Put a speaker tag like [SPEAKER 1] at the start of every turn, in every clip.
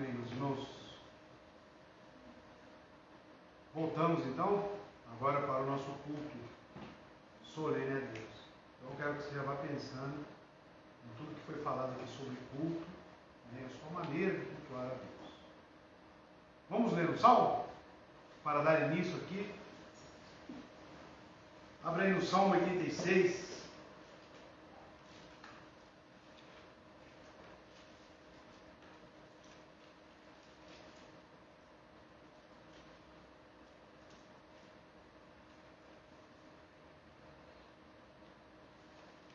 [SPEAKER 1] Amém, meus irmãos. Voltamos então, agora para o nosso culto solene a Deus. Então eu quero que você já vá pensando em tudo que foi falado aqui sobre culto, né, a sua maneira de cultuar a Deus. Vamos ler o Salmo? Para dar início aqui. Abra aí no Salmo 86.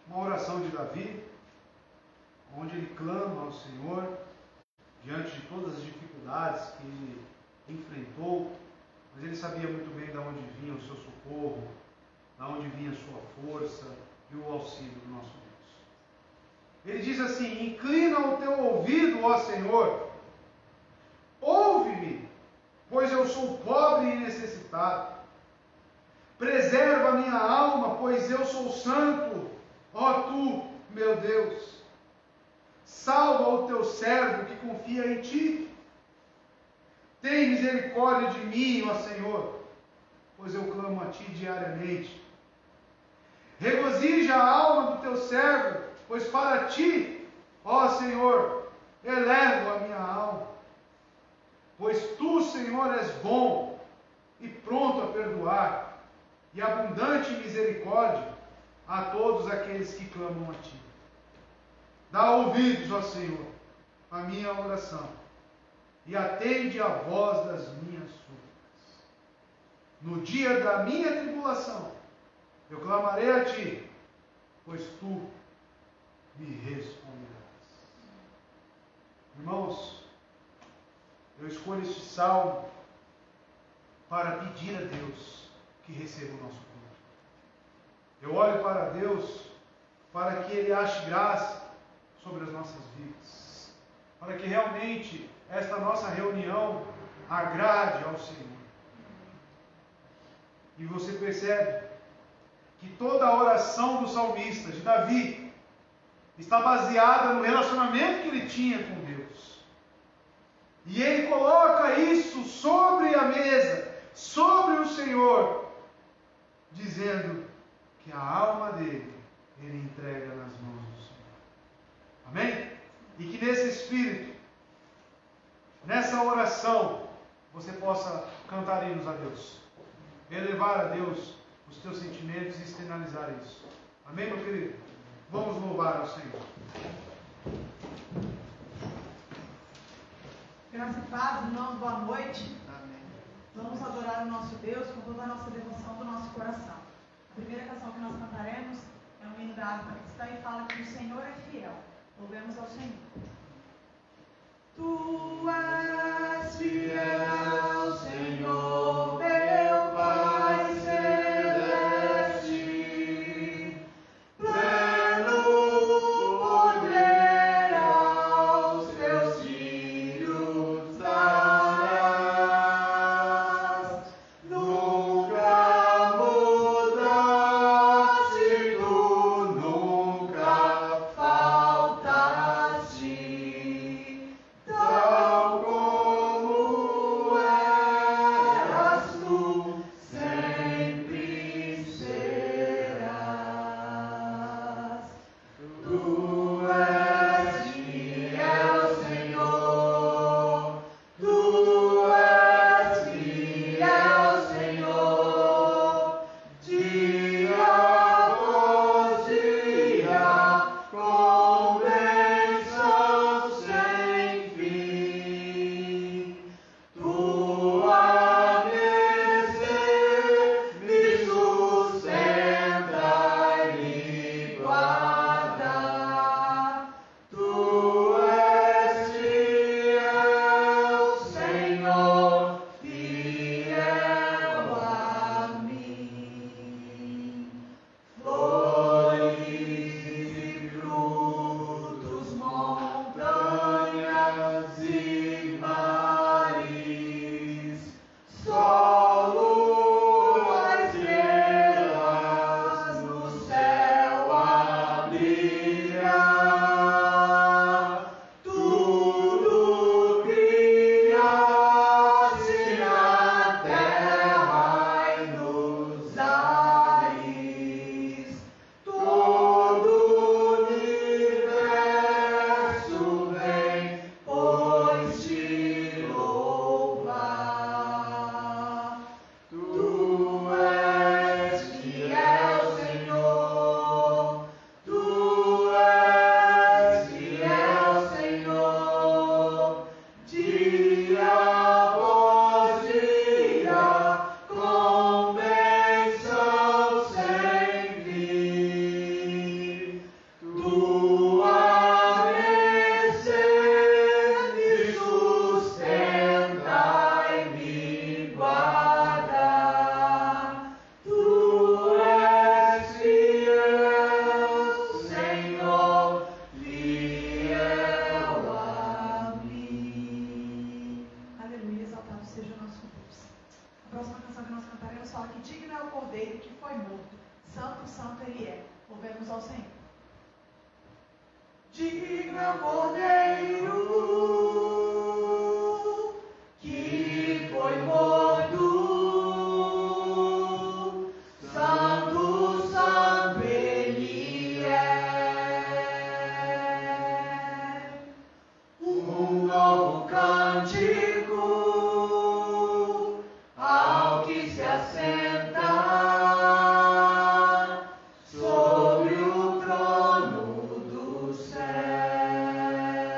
[SPEAKER 1] Uma oração de Davi, onde ele clama ao Senhor diante de todas as dificuldades que ele enfrentou, mas ele sabia muito bem de onde vinha o seu socorro, de onde vinha a sua força e o auxílio do nosso Deus. Ele diz assim: inclina o teu ouvido, ó Senhor, ouve-me, pois eu sou pobre e necessitado. Preserva a minha alma, pois eu sou santo, ó tu, meu Deus. Salva o teu servo que confia em ti. Tem misericórdia de mim, ó Senhor, pois eu clamo a ti diariamente. Regozija a alma do teu servo, pois para ti, ó Senhor, elevo a minha alma. Pois tu, Senhor, és bom e pronto a perdoar, e abundante em misericórdia a todos aqueles que clamam a ti. Dá ouvidos, ó Senhor, à minha oração, e atende a voz das minhas súplicas. No dia da minha tribulação, eu clamarei a ti, pois tu me responderás. Irmãos, eu escolho este salmo para pedir a Deus que receba o nosso culto. Eu olho para Deus para que Ele ache graça sobre as nossas vidas, para que realmente esta nossa reunião agrade ao Senhor. E você percebe que toda a oração do salmista, de Davi, está baseada no relacionamento que ele tinha com Deus. E ele coloca isso sobre a mesa, sobre o Senhor, dizendo que a alma dele, ele entrega nas mãos do Senhor. Amém? E que nesse espírito, nessa oração, você possa cantar hinos a Deus, elevar a Deus os teus sentimentos e externalizar isso. Amém, meu querido? Vamos louvar ao Senhor.
[SPEAKER 2] Graça e paz, irmãos, boa noite.
[SPEAKER 1] Amém.
[SPEAKER 2] Vamos adorar o nosso Deus com toda a nossa devoção do nosso coração. A primeira canção que nós cantaremos é um hino da harpa cristã e fala que o Senhor é fiel. Louvemos ao Senhor. Tu és fiel, Senhor, meu Pai celeste, pleno poder aos teus filhos darás. Nunca mudaste, tu nunca faltaste, tal sobre o trono do céu.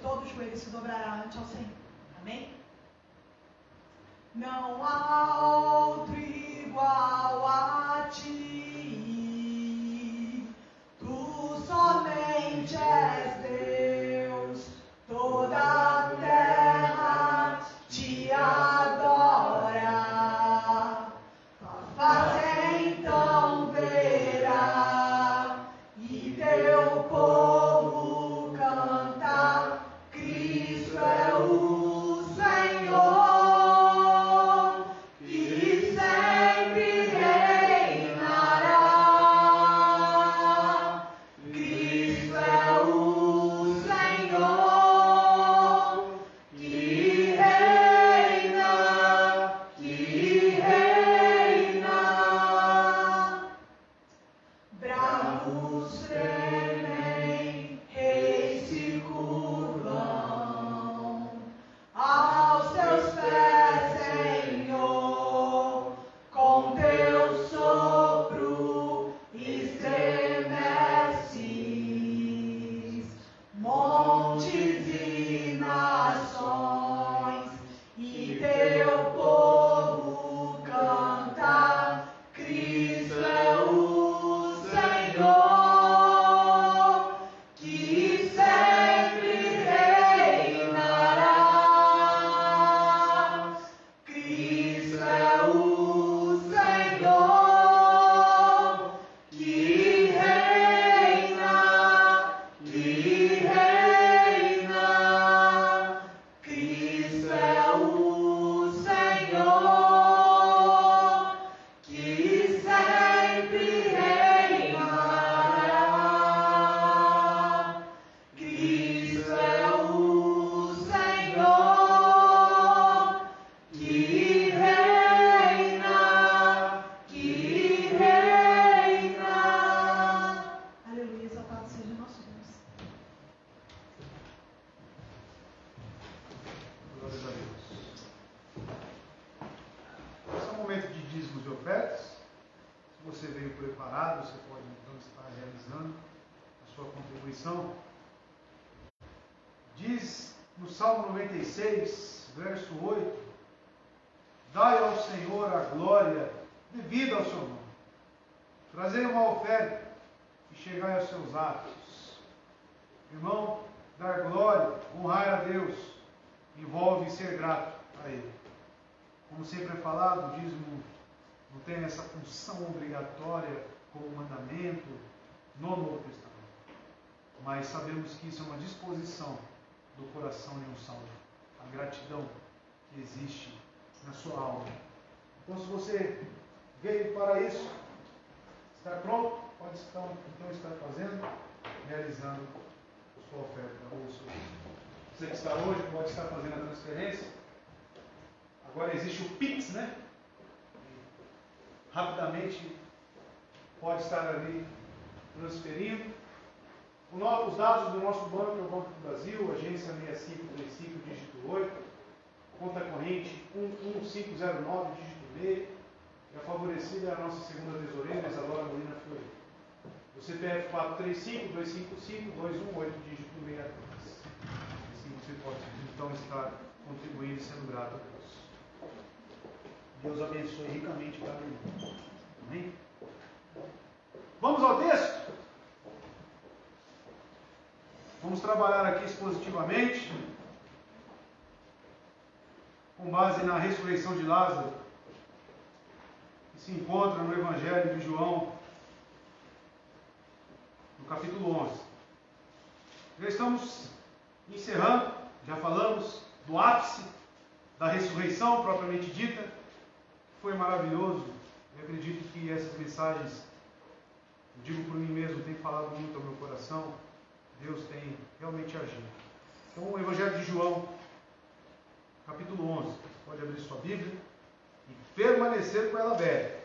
[SPEAKER 2] todo joelho se dobrará ante ao Senhor. Amém? Não há outro igual a ti, tu somente és Deus, toda a terra te adora, tua face então verá, e teu povo canta, Cristo é o Senhor.
[SPEAKER 1] Diz no Salmo 96, verso 8: dai ao Senhor a glória devida ao seu nome, trazei uma oferta e chegai aos seus atos. Irmão, dar glória, honrar a Deus, envolve ser grato a Ele. Como sempre é falado, o dízimo não tem essa função obrigatória como mandamento no Novo Testamento. Mas sabemos que isso é uma disposição do coração de um salvo, a gratidão que existe na sua alma. Então, se você veio para isso, está pronto, pode então estar fazendo, realizando a sua oferta. Você que está hoje pode estar fazendo a transferência. Agora existe o Pix, né? Rapidamente pode estar ali transferindo. Os dados do nosso banco é o Banco do Brasil, agência 6535, dígito 8, conta corrente 11509, dígito B, e a favorecida é a nossa segunda tesoureira, Isadora Molina Fleury. O CPF 435-255-218, dígito 63. Assim você pode então estar contribuindo e sendo grato a Deus. Deus abençoe ricamente cada um. Amém? Vamos ao texto? Vamos trabalhar aqui expositivamente, com base na ressurreição de Lázaro, que se encontra no Evangelho de João, no capítulo 11. Já estamos encerrando, já falamos do ápice da ressurreição propriamente dita. Foi maravilhoso. Eu acredito que essas mensagens, eu digo por mim mesmo, tem falado muito ao meu coração. Deus tem realmente agido. Então, o Evangelho de João, capítulo 11. Você pode abrir sua Bíblia e permanecer com ela aberta,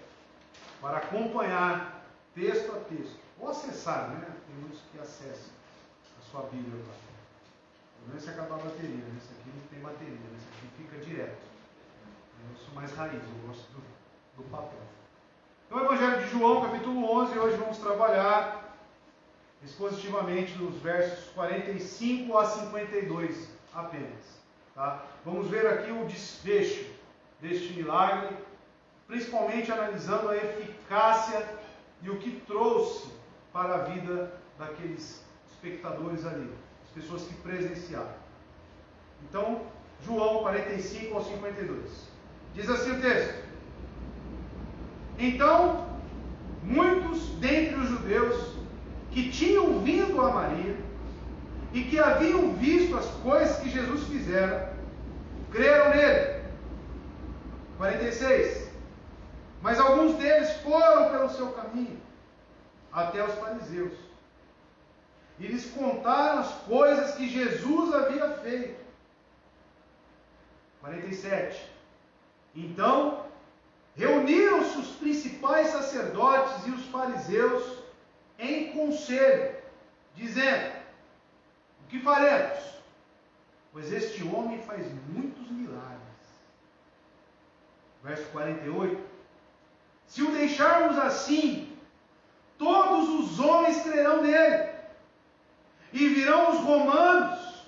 [SPEAKER 1] para acompanhar texto a texto. Ou acessar, né? Tem muitos que acessam a sua Bíblia lá. Não é se acabar a bateria, né? Esse aqui não tem bateria, né? Esse aqui fica direto. Eu sou mais raiz, eu gosto do papel. Então, o Evangelho de João, capítulo 11, hoje vamos trabalhar expositivamente nos versos 45 a 52 apenas. Tá? Vamos ver aqui o desfecho deste milagre, principalmente analisando a eficácia e o que trouxe para a vida daqueles espectadores ali, as pessoas que presenciaram. Então, João 45 ao 52. Diz assim o texto: Então, muitos dentre os judeus que tinham vindo a Maria e que haviam visto as coisas que Jesus fizera, creram nele. 46. Mas alguns deles foram pelo seu caminho até os fariseus e lhes contaram as coisas que Jesus havia feito. 47. Então, reuniram-se os principais sacerdotes e os fariseus em conselho, dizendo: O que faremos? Pois este homem faz muitos milagres. Verso 48. Se o deixarmos assim, todos os homens crerão nele, e virão os romanos,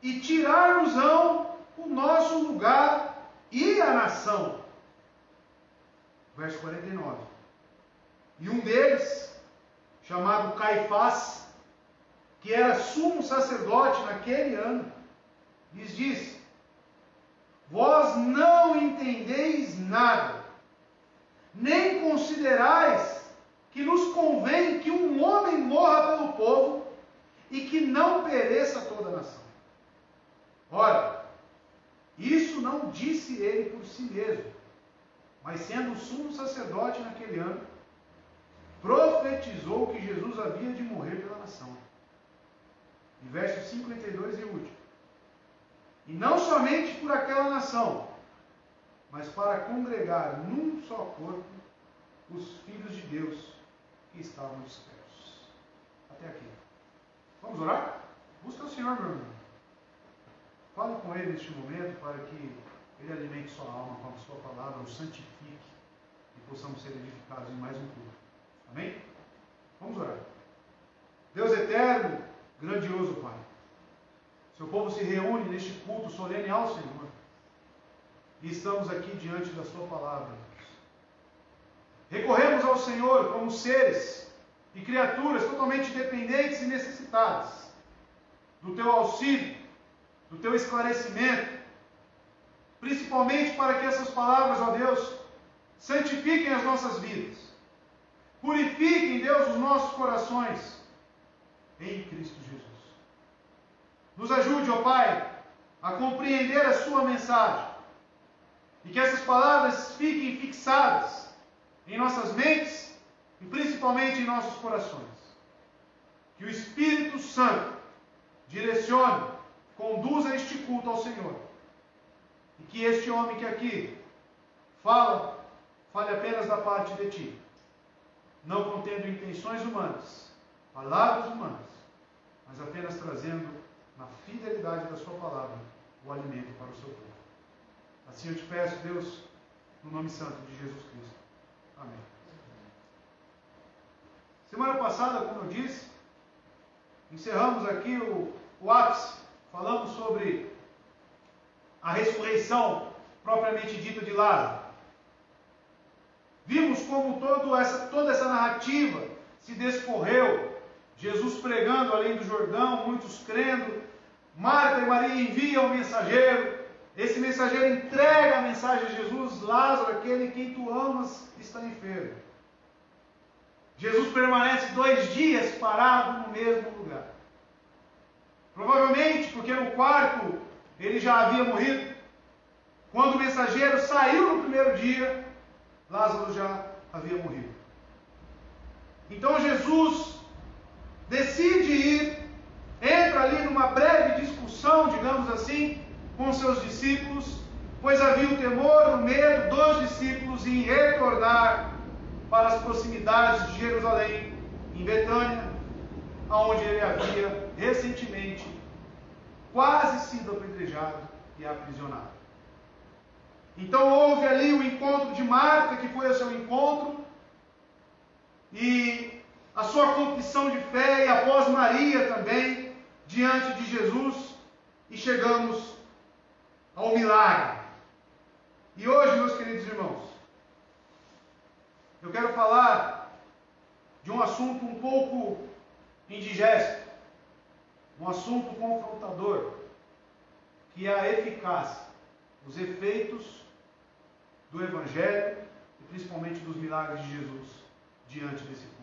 [SPEAKER 1] e tirar-nos-ão o nosso lugar e a nação. Verso 49. E um deles, chamado Caifás, que era sumo sacerdote naquele ano, lhes disse: Vós não entendeis nada, nem considerais que nos convém que um homem morra pelo povo e que não pereça toda a nação. Ora, isso não disse ele por si mesmo, mas sendo sumo sacerdote naquele ano, profetizou que Jesus havia de morrer pela nação. E verso 52 e último. E não somente por aquela nação, mas para congregar num só corpo os filhos de Deus que estavam dispersos. Até aqui. Vamos orar? Busca o Senhor, meu irmão. Fale com Ele neste momento para que Ele alimente sua alma com a sua palavra, o santifique e possamos ser edificados em mais um culto. Amém? Vamos orar. Deus eterno, grandioso Pai, seu povo se reúne neste culto solene ao Senhor e estamos aqui diante da sua palavra. Recorremos ao Senhor como seres e criaturas totalmente dependentes e necessitadas do teu auxílio, do teu esclarecimento, principalmente para que essas palavras, ó Deus, santifiquem as nossas vidas, purifiquem, Deus, os nossos corações em Cristo Jesus. Nos ajude, ó Pai, a compreender a sua mensagem e que essas palavras fiquem fixadas em nossas mentes e principalmente em nossos corações. Que o Espírito Santo direcione, conduza este culto ao Senhor. E que este homem que aqui fale apenas da parte de Ti, não contendo intenções humanas, palavras humanas, mas apenas trazendo na fidelidade da sua palavra o alimento para o seu povo. Assim eu te peço, Deus, no nome santo de Jesus Cristo. Amém. Semana passada, como eu disse, encerramos aqui o ápice. Falamos sobre a ressurreição propriamente dita de Lázaro. Vimos como toda essa narrativa se descorreu. Jesus pregando além do Jordão, muitos crendo. Marta e Maria enviam um mensageiro. Esse mensageiro entrega a mensagem a Jesus: Lázaro, aquele quem tu amas, está enfermo. Jesus permanece 2 dias parado no mesmo lugar. Provavelmente porque no quarto ele já havia morrido. Quando o mensageiro saiu no primeiro dia, Lázaro já havia morrido. Então Jesus decide ir, entra ali numa breve discussão, digamos assim, com seus discípulos, pois havia o temor, o medo dos discípulos em retornar para as proximidades de Jerusalém, em Betânia, aonde ele havia recentemente quase sido apedrejado e aprisionado. Então houve ali o encontro de Marta, que foi ao seu encontro, e a sua confissão de fé e após Maria também, diante de Jesus, e chegamos ao milagre. E hoje, meus queridos irmãos, eu quero falar de um assunto um pouco indigesto, um assunto confrontador, que é a eficácia, os efeitos do Evangelho e principalmente dos milagres de Jesus diante desse povo.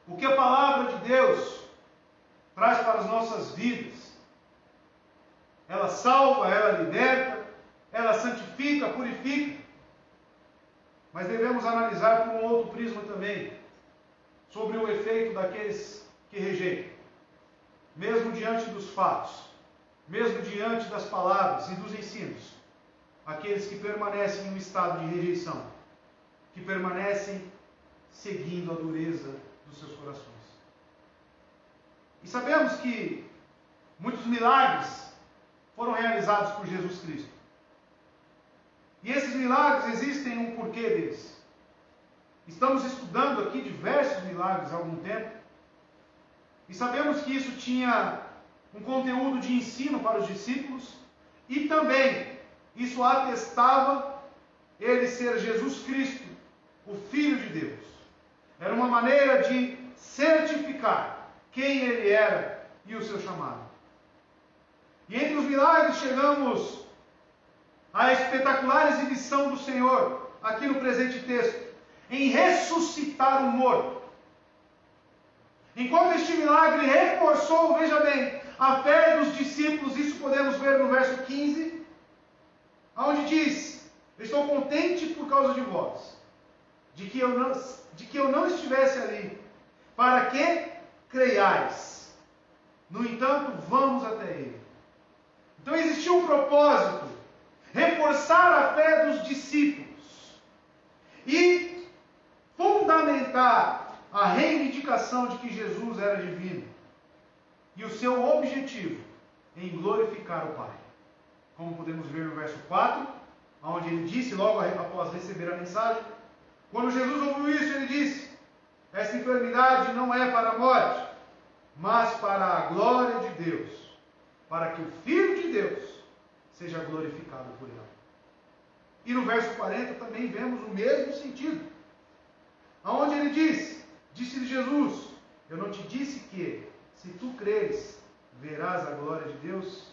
[SPEAKER 1] O que a palavra de Deus traz para as nossas vidas. Ela salva, ela liberta, ela santifica, purifica. Mas devemos analisar por um outro prisma também, sobre o efeito daqueles que rejeitam. Mesmo diante dos fatos, mesmo diante das palavras e dos ensinos, aqueles que permanecem em um estado de rejeição, que permanecem seguindo a dureza dos seus corações. E sabemos que muitos milagres foram realizados por Jesus Cristo. E esses milagres existem um porquê deles. Estamos estudando aqui diversos milagres há algum tempo. E sabemos que isso tinha um conteúdo de ensino para os discípulos. E também isso atestava ele ser Jesus Cristo, o Filho de Deus. Era uma maneira de certificar quem ele era e o seu chamado. E entre os milagres chegamos à espetacular exibição do Senhor, aqui no presente texto, em ressuscitar o morto. Enquanto este milagre reforçou, veja bem, a fé dos discípulos, isso podemos ver no verso 15, onde diz: estou contente por causa de vós, de que eu não estivesse ali, para que creiais. No entanto, vamos até ele. Então existiu um propósito, reforçar a fé dos discípulos e fundamentar a reivindicação de que Jesus era divino e o seu objetivo em glorificar o Pai. Como podemos ver no verso 4, onde ele disse, logo após receber a mensagem, quando Jesus ouviu isso, ele disse: essa enfermidade não é para a morte, mas para a glória de Deus, para que o Filho de Deus seja glorificado por ela. E no verso 40 também vemos o mesmo sentido, aonde ele diz: disse-lhe Jesus, eu não te disse que, se tu creres, verás a glória de Deus?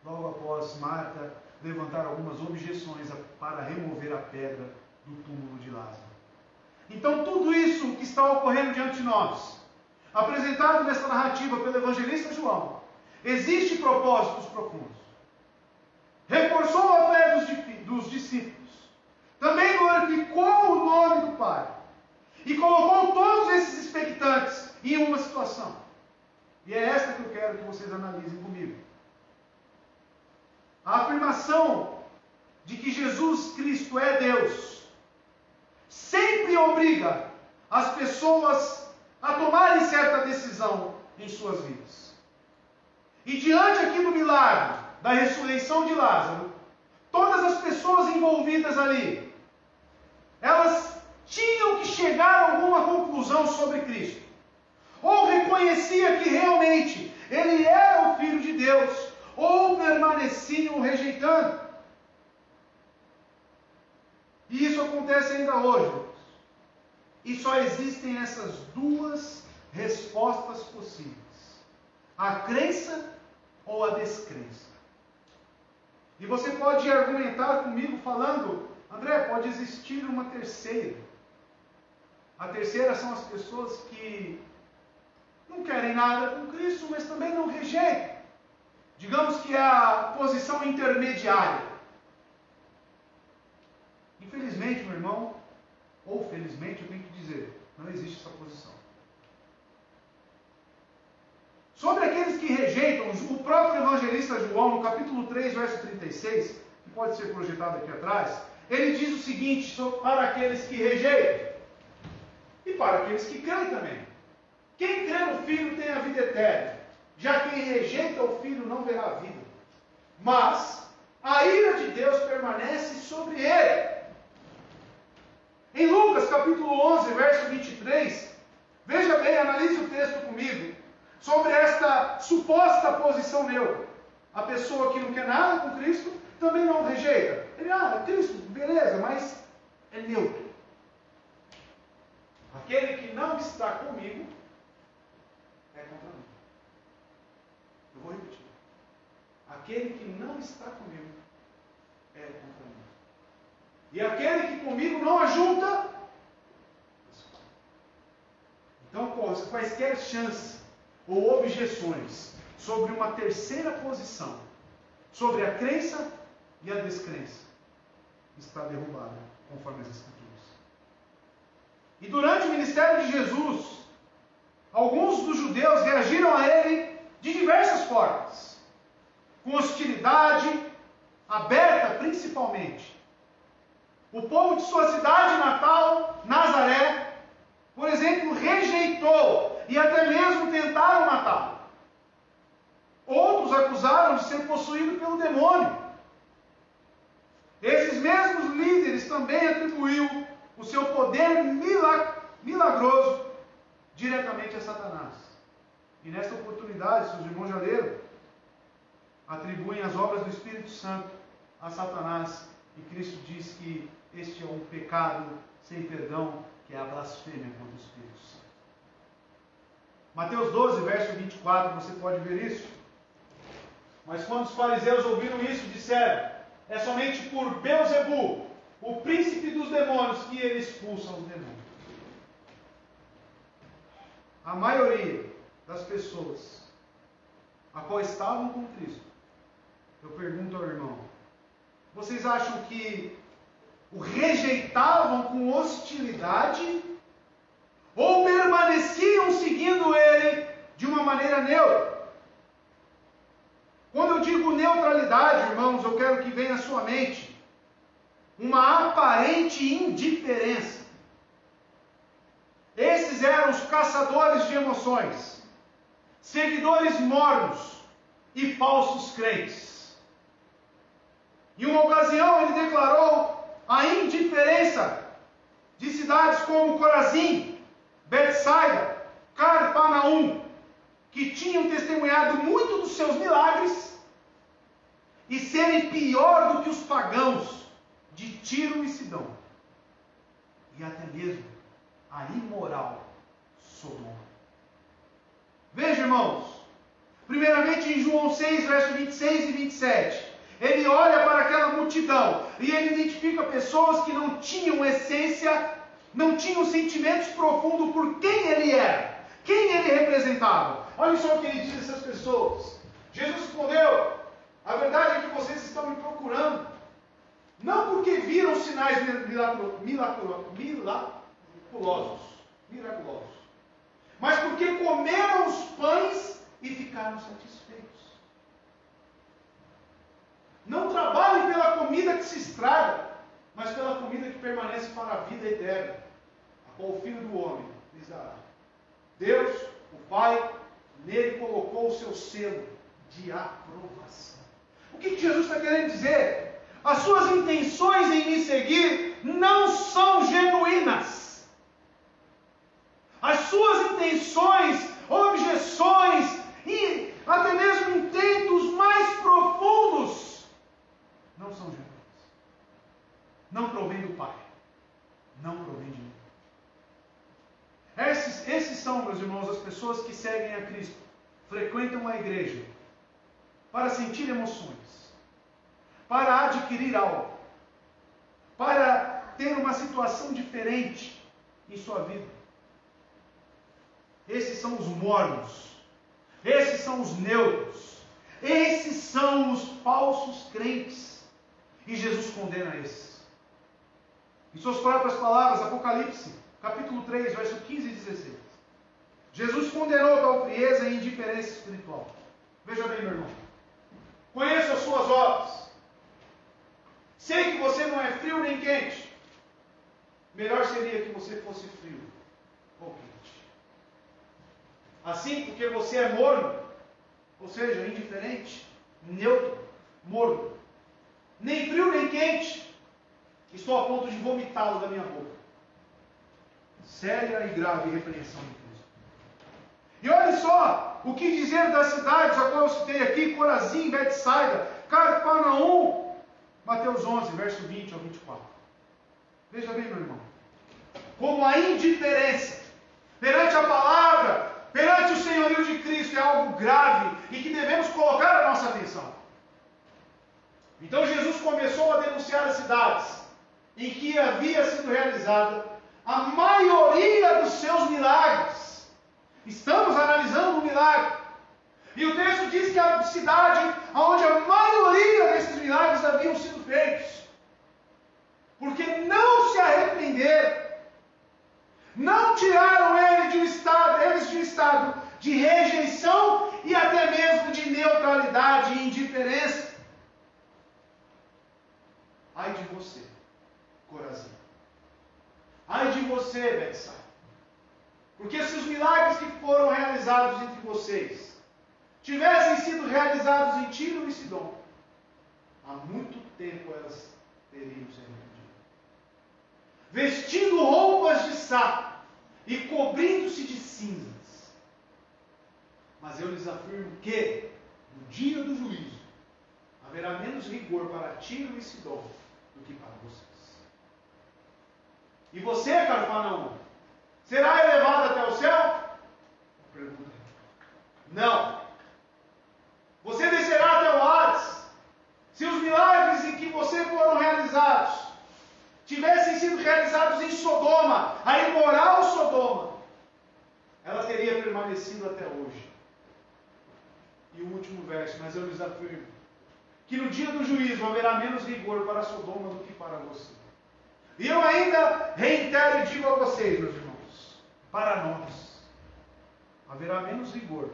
[SPEAKER 1] Logo após Marta levantar algumas objeções para remover a pedra do túmulo de Lázaro. Então tudo isso que está ocorrendo diante de nós, apresentado nessa narrativa pelo evangelista João, existe propósitos profundos. Reforçou a fé dos discípulos, também glorificou o nome do Pai, e colocou todos esses expectantes em uma situação. E é esta que eu quero que vocês analisem comigo. A afirmação de que Jesus Cristo é Deus sempre obriga as pessoas a tomarem certa decisão em suas vidas. E diante aqui do milagre da ressurreição de Lázaro, todas as pessoas envolvidas ali, elas tinham que chegar a alguma conclusão sobre Cristo. Ou reconhecia que realmente ele era o Filho de Deus, ou permaneciam o rejeitando. E isso acontece ainda hoje. E só existem essas duas respostas possíveis: a crença ou a descrença. E você pode argumentar comigo falando: André, pode existir uma terceira. A terceira são as pessoas que não querem nada com Cristo, mas também não rejeitam. Digamos que é a posição intermediária. Infelizmente, meu irmão, ou felizmente, eu tenho que dizer, não existe essa posição. Sobre aqueles que rejeitam, o próprio evangelista João, no capítulo 3, verso 36, que pode ser projetado aqui atrás, ele diz o seguinte para aqueles que rejeitam e para aqueles que creem também. Quem crê no Filho tem a vida eterna, já quem rejeita o Filho não verá a vida, mas a ira de Deus permanece sobre ele. Em Lucas capítulo 11, verso 23, Veja bem, analise o texto comigo sobre esta suposta posição neutra. A pessoa que não quer nada com Cristo também não rejeita. Ele, Cristo, beleza, mas é neutro. Aquele que não está comigo é contra mim. Eu vou repetir. Aquele que não está comigo é contra mim. E aquele que comigo não ajunta. Então, quaisquer chances ou objeções sobre uma terceira posição, sobre a crença e a descrença, está derrubada, conforme as Escrituras. E durante o ministério de Jesus, alguns dos judeus reagiram a ele de diversas formas, com hostilidade, aberta principalmente. O povo de sua cidade natal, Nazaré, por exemplo, rejeitou e até mesmo tentaram matá-lo. Outros acusaram de ser possuído pelo demônio. Esses mesmos líderes também atribuíram o seu poder milagroso diretamente a Satanás. E nesta oportunidade, se os irmãos já leram, atribuem as obras do Espírito Santo a Satanás. E Cristo diz que este é um pecado sem perdão, que é a blasfêmia contra o Espírito Santo. Mateus 12, verso 24, você pode ver isso. Mas quando os fariseus ouviram isso, disseram: é somente por Beelzebu, o príncipe dos demônios, que ele expulsa os demônios. A maioria das pessoas a qual estavam com Cristo, eu pergunto ao irmão, vocês acham que o rejeitavam com hostilidade ou permaneciam seguindo ele de uma maneira neutra? Quando eu digo neutralidade, irmãos, eu quero que venha à sua mente uma aparente indiferença. Esses eram os caçadores de emoções, seguidores mornos e falsos crentes. Em uma ocasião ele declarou a indiferença de cidades como Corazim, Betsaida, Carpanaum, que tinham testemunhado muito dos seus milagres e serem pior do que os pagãos de Tiro e Sidom, e até mesmo a imoral Sodoma. Veja, irmãos, primeiramente em João 6, versos 26 e 27, ele olha para aquela multidão e ele identifica pessoas que não tinham essência, não tinham sentimentos profundos por quem ele era, quem ele representava. Olha só o que ele diz a essas pessoas. Jesus respondeu: a verdade é que vocês estão me procurando, não porque viram sinais miraculosos, mas porque comeram os pães e ficaram satisfeitos. Não trabalhem pela comida que se estraga, mas pela comida que permanece para a vida eterna, a qual o Filho do Homem lhes dará. Deus, o Pai, nele colocou o seu selo de aprovação. O que Jesus está querendo dizer? As suas intenções em me seguir não são genuínas. As suas intenções, objeções e até mesmo intentos mais profundos não são genuínos. Não provém do Pai. Não provém de mim. Esses são, meus irmãos, as pessoas que seguem a Cristo, frequentam a igreja para sentir emoções, para adquirir algo, para ter uma situação diferente em sua vida. Esses são os mornos, esses são os neutros, esses são os falsos crentes, e Jesus condena esses. Em suas próprias palavras, Apocalipse, capítulo 3, verso 15 e 16. Jesus condenou tal frieza e indiferença espiritual. Veja bem, meu irmão. Conheço as suas obras. Sei que você não é frio nem quente. Melhor seria que você fosse frio ou quente. Assim, porque você é morno, ou seja, indiferente, neutro, morno, nem frio nem quente, estou a ponto de vomitá-lo da minha boca. Séria e grave repreensão de Cristo. E olha só, o que dizer das cidades a qual eu citei aqui, Corazim, Betsaida, Cafarnaum, Mateus 11, verso 20 ao 24. Veja bem, meu irmão, como a indiferença perante a palavra, perante o senhorio de Cristo é algo grave e que devemos colocar a nossa atenção. Então Jesus começou a denunciar as cidades em que havia sido realizada a maioria dos seus milagres. Estamos analisando o milagre. E o texto diz que a cidade onde a maioria desses milagres haviam sido feitos, porque não se arrependeram, não tiraram eles de um estado de rejeição e até mesmo de neutralidade e indiferença. Ai de você, Corazim. Ai de você, Betsaida. Porque se os milagres que foram realizados entre vocês tivessem sido realizados em Tiro e Sidom, há muito tempo elas teriam se arrependido, vestindo roupas de saco e cobrindo-se de cinzas. Mas eu lhes afirmo que, no dia do juízo, haverá menos rigor para Tiro e Sidom do que para vocês. E você, Cafarnaum, será elevado até o céu? Pergunta. Não. Você descerá até o Hades. Se os milagres em que você foram realizados tivessem sido realizados em Sodoma, a imoral Sodoma, ela teria permanecido até hoje. E o último verso, mas eu lhes afirmo que no dia do juízo haverá menos rigor para Sodoma do que para você. E eu ainda reitero e digo a vocês, meus irmãos, para nós haverá menos rigor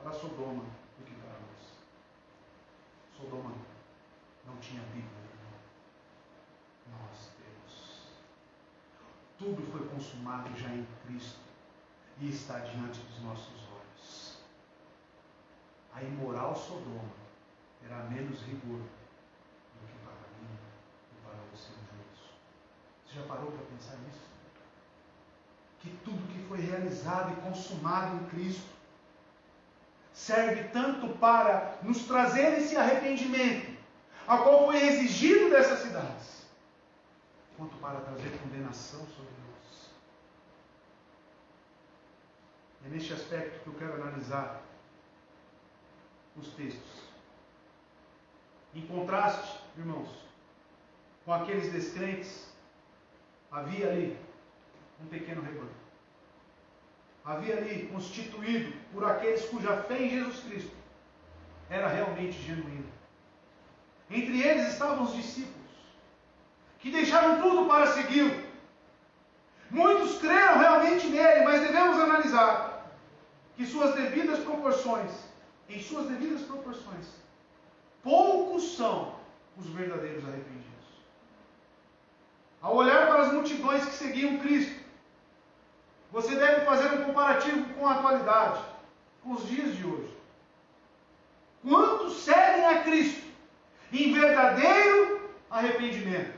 [SPEAKER 1] para Sodoma do que para nós. Sodoma não tinha Bíblia, irmão. Nós temos. Tudo foi consumado já em Cristo e está diante dos nossos olhos. A imoral Sodoma terá menos rigor do que para mim e para você no juízo. Você já parou para pensar nisso? Que tudo que foi realizado e consumado em Cristo serve tanto para nos trazer esse arrependimento, a qual foi exigido dessas cidades, quanto para trazer condenação sobre nós. É neste aspecto que eu quero analisar os textos. Em contraste, irmãos, com aqueles descrentes, havia ali um pequeno rebanho. Havia ali constituído por aqueles cuja fé em Jesus Cristo era realmente genuína. Entre eles estavam os discípulos, que deixaram tudo para segui-lo. Muitos creram realmente nele, mas devemos analisar que em suas devidas proporções, poucos são os verdadeiros arrependidos. Ao olhar para as multidões que seguiam Cristo, você deve fazer um comparativo com a atualidade, com os dias de hoje. Quantos seguem a Cristo em verdadeiro arrependimento?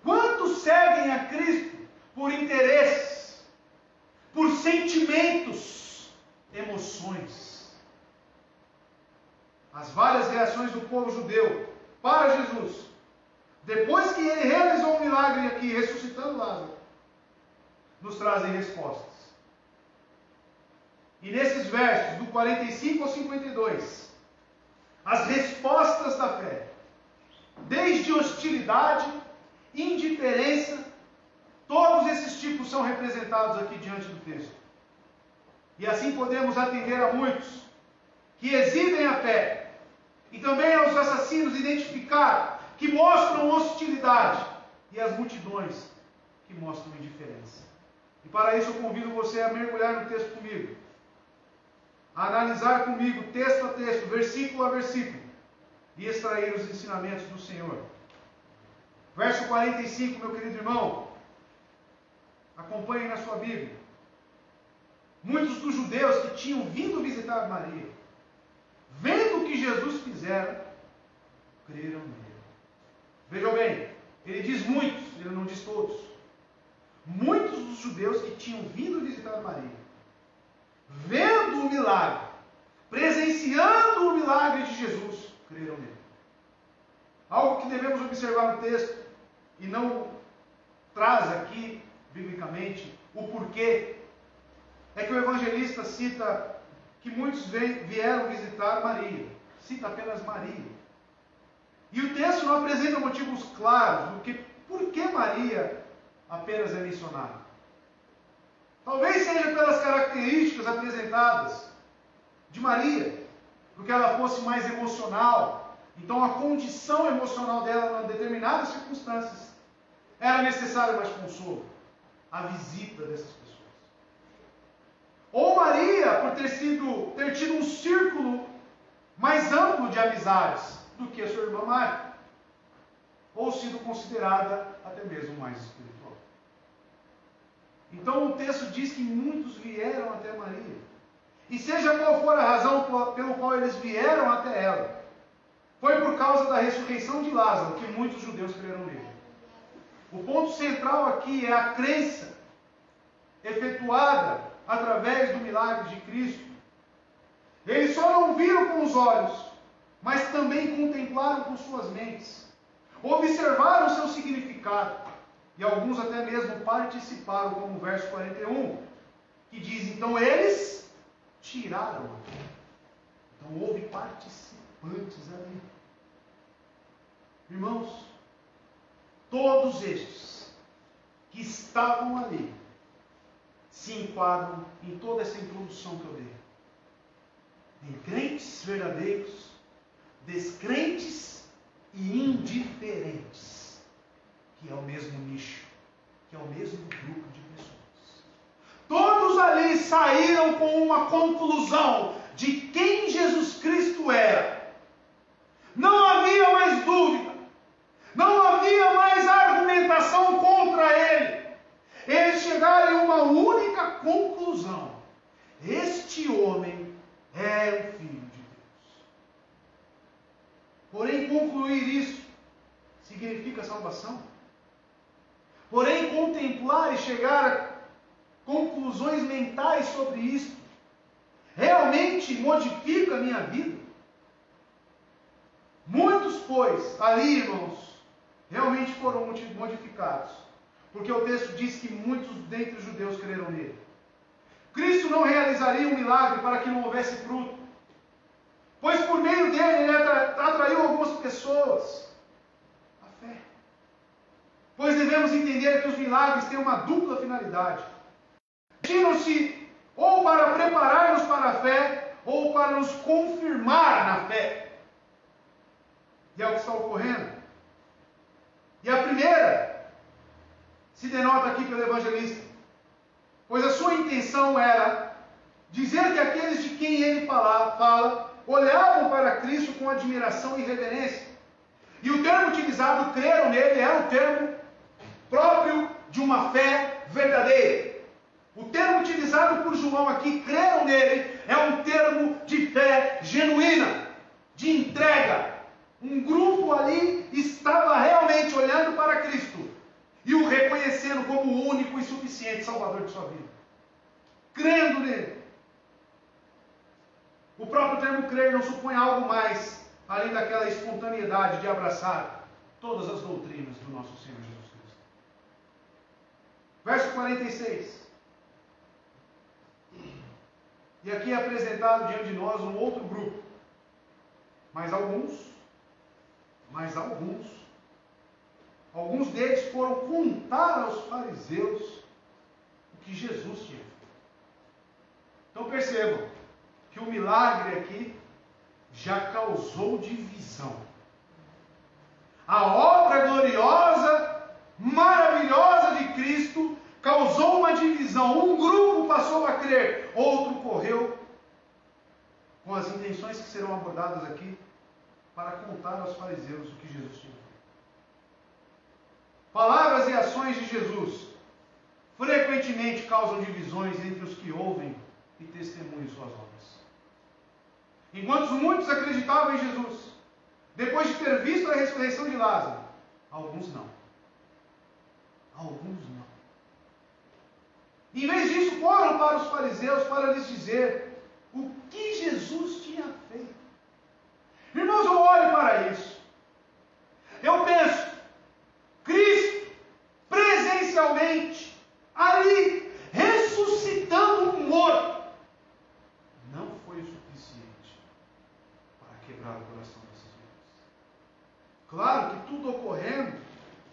[SPEAKER 1] Quantos seguem a Cristo por interesses, por sentimentos, emoções? As várias reações do povo judeu para Jesus, depois que ele realizou um milagre aqui, ressuscitando Lázaro, nos trazem respostas. E nesses versos, do 45 ao 52, as respostas da fé, desde hostilidade, indiferença, todos esses tipos são representados aqui diante do texto. E assim podemos atender a muitos que exibem a fé, e também aos assassinos identificar, que mostram hostilidade, e às multidões que mostram indiferença. E para isso eu convido você a mergulhar no texto comigo, a analisar comigo texto a texto, versículo a versículo, e extrair os ensinamentos do Senhor. Verso 45, meu querido irmão, acompanhe na sua Bíblia. Muitos dos judeus que tinham vindo visitar Maria, vendo o que Jesus fizera, creram nele. Vejam bem, ele diz muitos, ele não diz todos. Muitos dos judeus que tinham vindo visitar Maria, vendo o milagre, presenciando o milagre de Jesus, creram nele. Algo que devemos observar no texto, e não traz aqui, biblicamente, o porquê, é que o evangelista cita que muitos vieram visitar Maria. Cita apenas Maria. E o texto não apresenta motivos claros do que, por que Maria apenas é mencionada. Talvez seja pelas características apresentadas de Maria, porque ela fosse mais emocional. Então a condição emocional dela em determinadas circunstâncias era necessário mais consolo, a visita dessas pessoas. Ou Maria, por ter tido um círculo mais amplo de amizades do que a sua irmã Marta, ou sido considerada até mesmo mais espiritual. Então o texto diz que muitos vieram até Maria. E seja qual for a razão pelo qual eles vieram até ela, foi por causa da ressurreição de Lázaro que muitos judeus creram nele. O ponto central aqui é a crença efetuada através do milagre de Cristo. Eles só não viram com os olhos, mas também contemplaram com suas mentes. Observaram o seu significado. E alguns até mesmo participaram, como o verso 41, que diz, então eles tiraram. Então houve participantes ali. Irmãos, todos estes que estavam ali se enquadram em toda essa introdução que eu dei. Em crentes verdadeiros, descrentes e indiferentes, que é o mesmo nicho, que é o mesmo grupo de pessoas. Todos ali saíram com uma conclusão de quem Jesus Cristo era. Não havia mais dúvida, não havia mais argumentação contra ele. Eles chegaram em uma única conclusão: este homem é o Filho de Deus. Porém, concluir isso significa salvação. Porém, contemplar e chegar a conclusões mentais sobre isso realmente modifica a minha vida? Muitos, pois, ali, irmãos, realmente foram modificados. Porque o texto diz que muitos dentre os judeus creram nele. Cristo não realizaria um milagre para que não houvesse fruto. Pois por meio dele, ele atraiu algumas pessoas à fé. Pois devemos entender que os milagres têm uma dupla finalidade. Destinam-se ou para preparar-nos para a fé, ou para nos confirmar na fé. E é o que está ocorrendo. E a primeira se denota aqui pelo evangelista, pois a sua intenção era dizer que aqueles de quem ele fala olhavam para Cristo com admiração e reverência. E o termo utilizado, creram nele, era o termo próprio de uma fé verdadeira. O termo utilizado por João aqui, creram nele, é um termo de fé genuína, de entrega. Um grupo ali estava realmente olhando para Cristo e o reconhecendo como o único e suficiente Salvador de sua vida, crendo nele. O próprio termo crer não supõe algo mais além daquela espontaneidade de abraçar todas as doutrinas do nosso Senhor Jesus Cristo. Verso 46. E aqui é apresentado diante de nós um outro grupo. Mas alguns deles foram contar aos fariseus o que Jesus tinha feito. Então percebam que o milagre aqui já causou divisão. A obra gloriosa, maravilhosa de Cristo causou uma divisão. Um grupo passou a crer, outro correu com as intenções que serão abordadas aqui para contar aos fariseus o que Jesus tinha feito. Palavras e ações de Jesus frequentemente causam divisões entre os que ouvem e testemunham suas obras. Enquanto muitos acreditavam em Jesus, depois de ter visto a ressurreição de Lázaro, alguns não. Alguns não. Em vez disso, foram para os fariseus para lhes dizer o que Jesus tinha feito. Irmãos, eu olho para isso. Eu penso, Cristo, presencialmente, ali, ressuscitando um morto, não foi o suficiente para quebrar o coração dessas vidas. Claro que tudo ocorrendo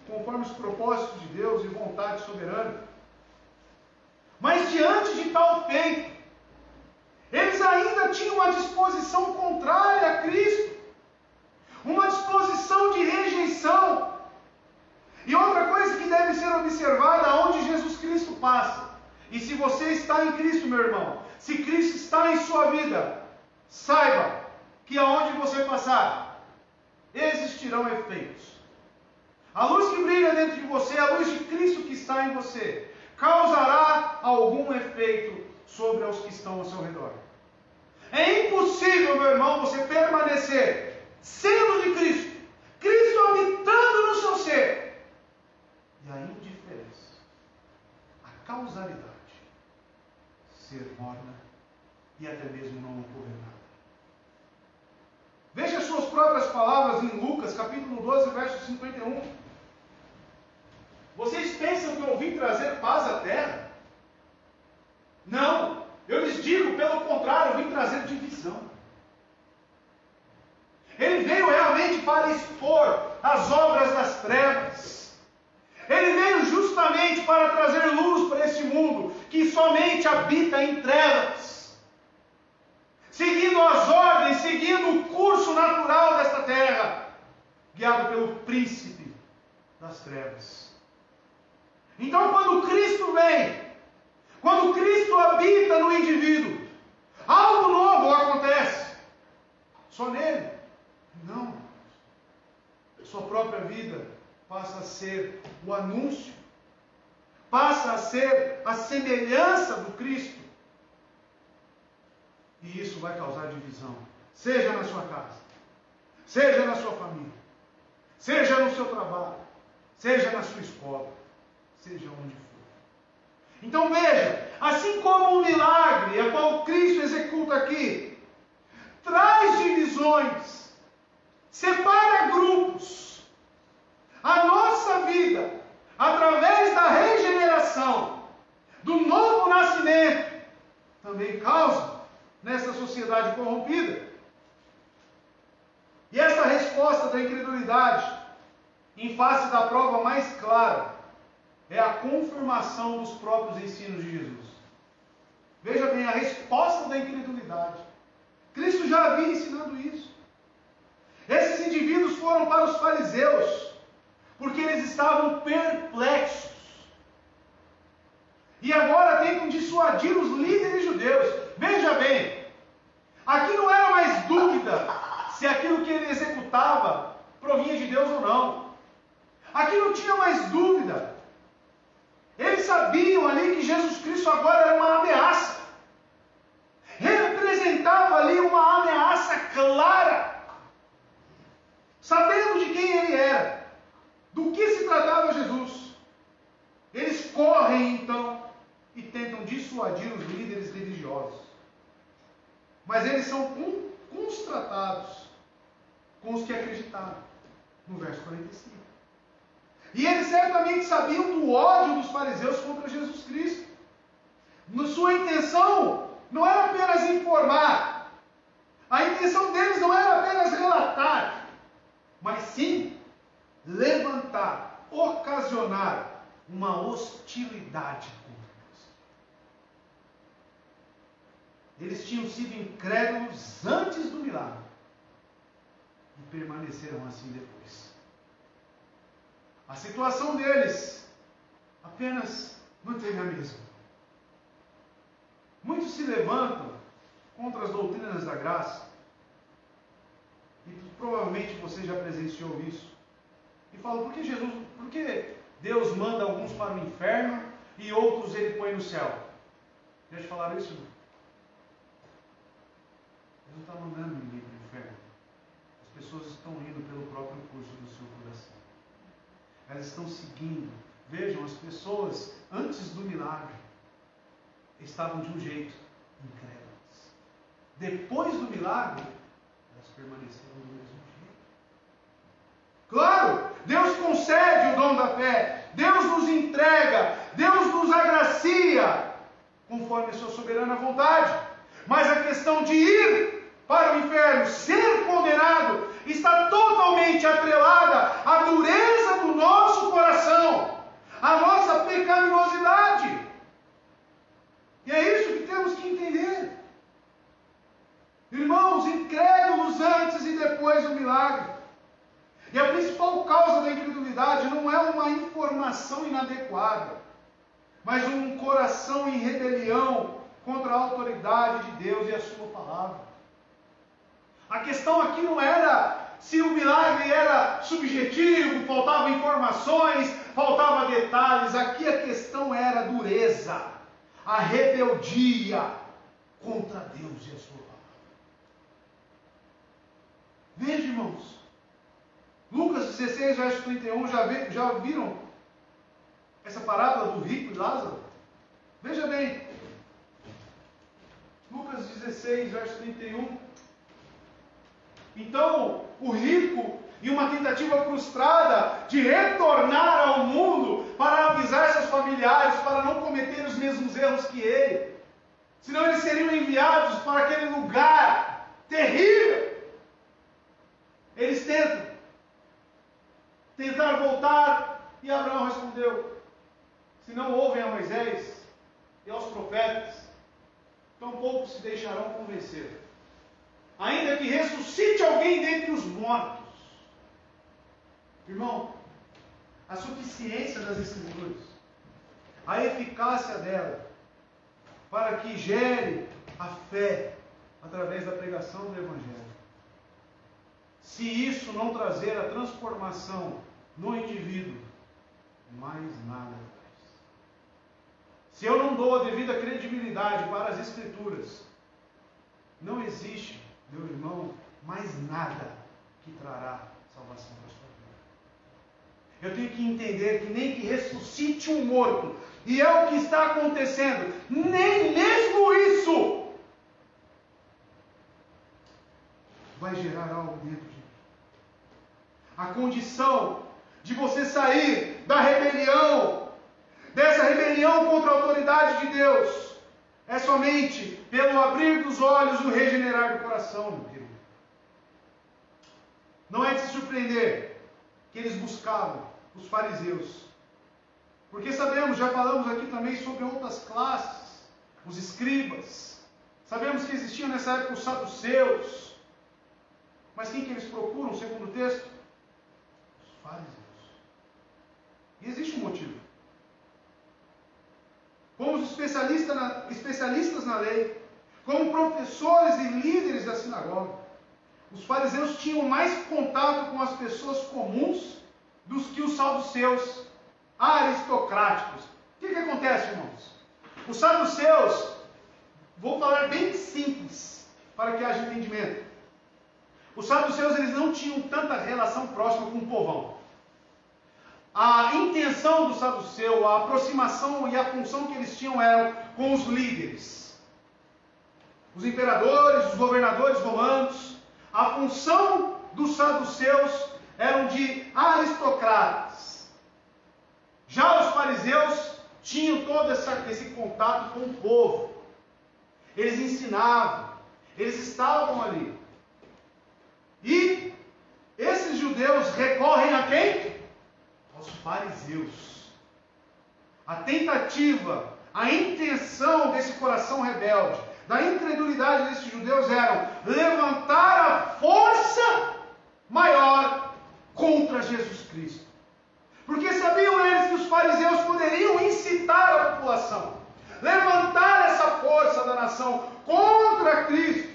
[SPEAKER 1] conforme os propósitos de Deus e vontade soberana. Mas diante de tal feito, eles ainda tinham uma disposição contrária a Cristo, uma disposição de rejeição. E outra coisa que deve ser observada aonde Jesus Cristo passa. E se você está em Cristo, meu irmão, se Cristo está em sua vida, saiba que aonde você passar, existirão efeitos. A luz que brilha dentro de você, a luz de Cristo que está em você, causará algum efeito sobre os que estão ao seu redor. É impossível, meu irmão, você permanecer sendo de Cristo, Cristo habitando no seu ser, e a indiferença, a causalidade, ser morna e até mesmo não ocorrer nada. Veja as suas próprias palavras em Lucas, capítulo 12, verso 51. Vocês pensam que eu vim trazer paz à terra? Não, eu lhes digo, pelo contrário, eu vim trazer divisão. Ele veio realmente para expor as obras das trevas. Ele veio justamente para trazer luz para este mundo que somente habita em trevas, seguindo as ordens, seguindo o curso natural desta terra, guiado pelo príncipe das trevas. Então, quando Cristo vem, quando Cristo habita no indivíduo, algo novo acontece. Só nele? Não. Sua própria vida passa a ser o anúncio, passa a ser a semelhança do Cristo. E isso vai causar divisão, seja na sua casa, seja na sua família, seja no seu trabalho, seja na sua escola, seja onde for. Então veja, assim como o milagre a qual Cristo executa aqui, traz divisões, separa grupos, a nossa vida, através da regeneração, do novo nascimento, também causa nessa sociedade corrompida. E essa resposta da incredulidade, em face da prova mais clara, é a confirmação dos próprios ensinos de Jesus. Veja bem, a resposta da incredulidade. Cristo já havia ensinado isso. Esses indivíduos foram para os fariseus, porque eles estavam perplexos. E agora tentam dissuadir os líderes judeus. Veja bem, aqui não era mais dúvida se aquilo que ele executava provinha de Deus ou não. Aqui não tinha mais dúvida. Eles sabiam ali que Jesus Cristo agora era uma ameaça. Representava ali uma ameaça clara. Sabendo de quem ele era, do que se tratava Jesus, eles correm então e tentam dissuadir os líderes religiosos. Mas eles são constratados com os que acreditaram, no verso 45. E eles certamente sabiam do ódio dos fariseus contra Jesus Cristo. Sua intenção não era apenas informar, a intenção deles não era apenas relatar, mas sim levantar, ocasionar uma hostilidade contra Cristo. Eles tinham sido incrédulos antes do milagre e permaneceram assim depois. A situação deles apenas manteve a mesma. Muitos se levantam contra as doutrinas da graça, e provavelmente você já presenciou isso, e falam, por que Deus manda alguns para o inferno e outros ele põe no céu? Já te falaram isso? Deus não está mandando ninguém para o inferno. As pessoas estão indo pelo próprio curso do seu coração. Elas estão seguindo. Vejam, as pessoas, antes do milagre, estavam de um jeito, incrédulas. Depois do milagre, elas permaneceram do mesmo jeito. Claro, Deus concede o dom da fé, Deus nos entrega, Deus nos agracia, conforme a sua soberana vontade. Mas a questão de ir para o inferno, ser condenado, está totalmente atrelada à dureza do nosso coração, à nossa pecaminosidade. E é isso que temos que entender. Irmãos, incrédulos antes e depois do milagre. E a principal causa da incredulidade não é uma informação inadequada, mas um coração em rebelião contra a autoridade de Deus e a sua palavra. A questão aqui não era se o milagre era subjetivo, faltavam informações, faltavam detalhes. Aqui a questão era a dureza, a rebeldia contra Deus e a sua palavra. Veja, irmãos, Lucas 16, verso 31, já ouviram essa parábola do rico e Lázaro? Veja bem, Lucas 16, verso 31. Então, o rico, em uma tentativa frustrada de retornar ao mundo para avisar seus familiares, para não cometer os mesmos erros que ele, senão eles seriam enviados para aquele lugar terrível. Eles tentar voltar, e Abraão respondeu: se não ouvem a Moisés e aos profetas, tampouco se deixarão convencer, ainda que ressuscite alguém dentre os mortos. Irmão, a suficiência das Escrituras, a eficácia dela, para que gere a fé através da pregação do Evangelho. Se isso não trazer a transformação no indivíduo, mais nada faz. Se eu não dou a devida credibilidade para as Escrituras, não existe, meu irmão, mais nada que trará salvação para a sua vida. Eu tenho que entender que nem que ressuscite um morto, e é o que está acontecendo, nem mesmo isso vai gerar algo dentro de mim. A condição de você sair da rebelião, dessa rebelião contra a autoridade de Deus, é somente pelo abrir dos olhos e o regenerar do coração, meu querido. Não é de se surpreender que eles buscavam os fariseus, porque sabemos, já falamos aqui também sobre outras classes, os escribas. Sabemos que existiam nessa época os saduceus. Mas quem que eles procuram, segundo o texto? Os fariseus. E existe um motivo. Como os especialistas na lei, como professores e líderes da sinagoga, os fariseus tinham mais contato com as pessoas comuns do que os saduceus aristocráticos. O que acontece, irmãos? Os saduceus, vou falar bem simples, para que haja entendimento. Os saduceus, eles não tinham tanta relação próxima com o povão. A intenção do saduceu, a aproximação e a função que eles tinham eram com os líderes. Os imperadores, os governadores romanos. A função dos saduceus eram de aristocratas. Já os fariseus tinham todo esse contato com o povo. Eles ensinavam, eles estavam ali. E esses judeus recorrem a quem? Aos fariseus. A tentativa, a intenção desse coração rebelde, da incredulidade desses judeus eram levantar a força maior contra Jesus Cristo. Porque sabiam eles que os fariseus poderiam incitar a população, levantar essa força da nação contra Cristo.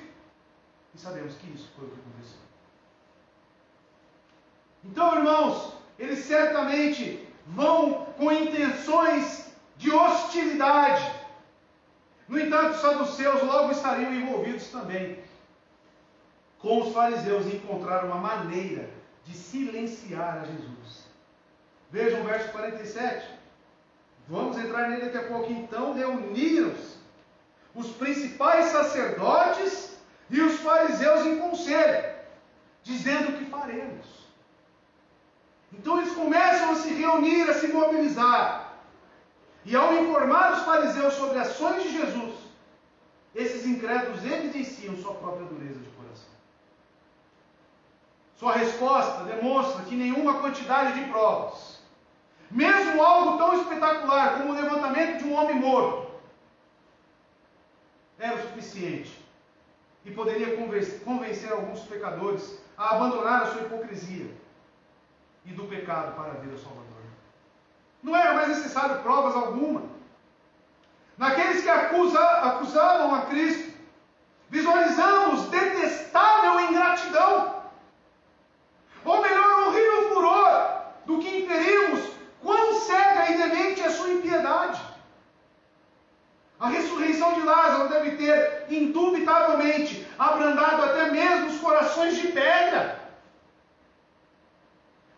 [SPEAKER 1] E sabemos que isso foi o que aconteceu. Então, irmãos, eles certamente vão com intenções de hostilidade. No entanto, os saduceus logo estariam envolvidos também com os fariseus e encontraram uma maneira de silenciar a Jesus. Vejam o verso 47. Vamos entrar nele daqui a pouco. Então reuniram-se os principais sacerdotes e os fariseus em conselho, dizendo o que faremos. Então eles começam a se reunir, a se mobilizar. E ao informar os fariseus sobre ações de Jesus, esses incrédulos evidenciam sua própria dureza de coração. Sua resposta demonstra que nenhuma quantidade de provas, mesmo algo tão espetacular como o levantamento de um homem morto, era o suficiente e poderia convencer alguns pecadores a abandonar a sua hipocrisia e do pecado para a vida salvadora. Não era mais necessário provas alguma. Naqueles que acusavam a Cristo, visualizamos detestável ingratidão, ou melhor, horrível furor, do que inferimos quão cega e demente é sua impiedade. A ressurreição de Lázaro deve ter, indubitavelmente, abrandado até mesmo os corações de pedra.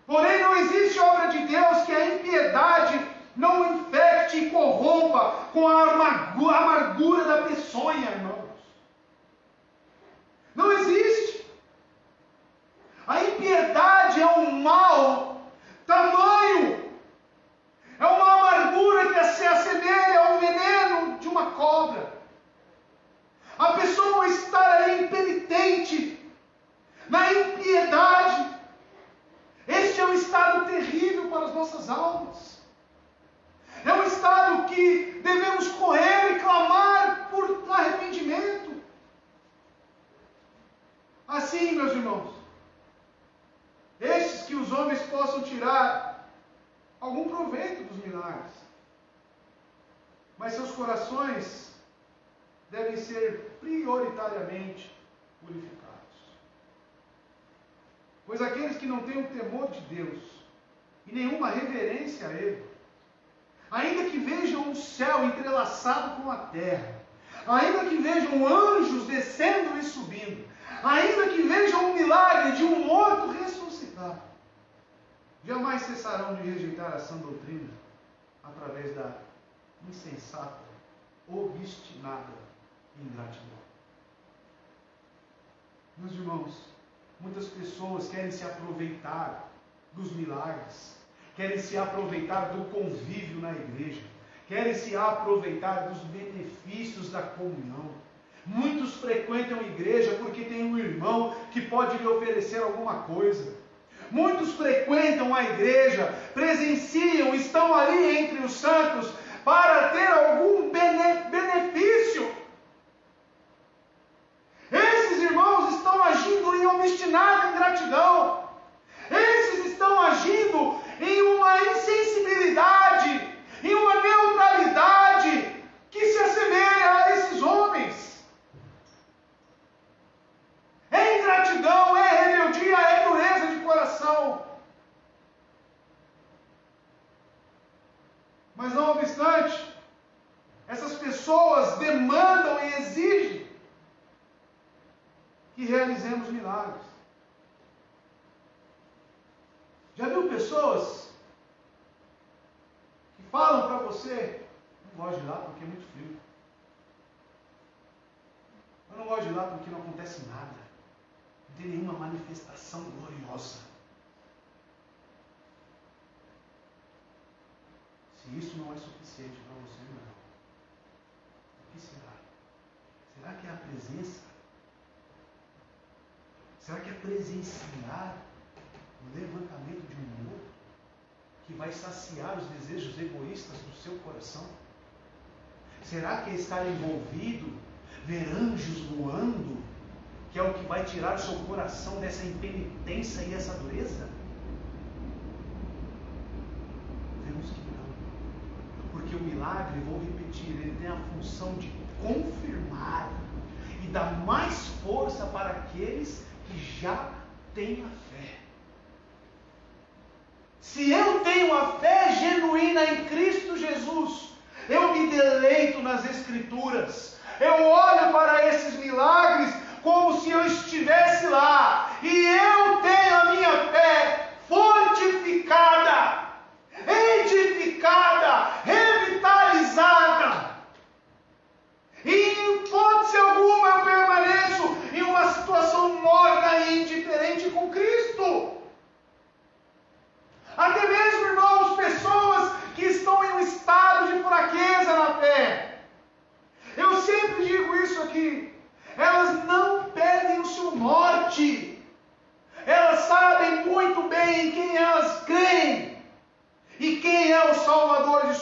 [SPEAKER 1] Porém, não existe obra de Deus que a impiedade não infecte e corrompa com a amargura da peçonha, irmãos. Não existe. A impiedade é um mal tamanho. É uma amargura que se assemelha ao veneno de uma cobra. A pessoa estar ali impenitente, na impiedade. Este é um estado terrível para as nossas almas. É um estado que devemos correr e clamar por arrependimento. Assim, meus irmãos, estes que os homens possam tirar algum proveito dos milagres, mas seus corações devem ser prioritariamente purificados. Pois aqueles que não têm o temor de Deus e nenhuma reverência a Ele, ainda que vejam o céu entrelaçado com a terra, ainda que vejam anjos descendo e subindo, ainda que vejam o milagre de um morto ressuscitar, jamais cessarão de rejeitar a sã doutrina através da insensata, obstinada ingratidão. Meus irmãos, muitas pessoas querem se aproveitar dos milagres, querem se aproveitar do convívio na igreja, querem se aproveitar dos benefícios da comunhão. Muitos frequentam a igreja porque tem um irmão que pode lhe oferecer alguma coisa. Muitos frequentam a igreja, presenciam, estão ali entre os santos para ter algum benefício. Esses irmãos estão agindo em obstinada ingratidão. Esses estão agindo em uma insensibilidade, em uma neutralidade que se assemelha a esses homens. É ingratidão, é rebeldia, é dureza de coração. Mas não obstante, essas pessoas demandam e exigem que realizemos milagres. Já viu pessoas que falam para você: não gosto de ir lá porque é muito frio. Eu não gosto de ir lá porque não acontece nada. Não tem nenhuma manifestação gloriosa. Se isso não é suficiente para você, meu irmão, o que será? Será que é a presença? Será que é presenciar o levantamento de um morto que vai saciar os desejos egoístas do seu coração? Será que é estar envolvido, ver anjos voando, que é o que vai tirar o seu coração dessa impenitência e essa dureza? Vemos que não. Porque o milagre, vou repetir, ele tem a função de confirmar e dar mais força para aqueles que já têm a fé. Se eu tenho a fé genuína em Cristo Jesus, eu me deleito nas Escrituras, eu olho para esses milagres como se eu estivesse lá, e eu tenho a minha fé fortificada, edificada, revitalizada, e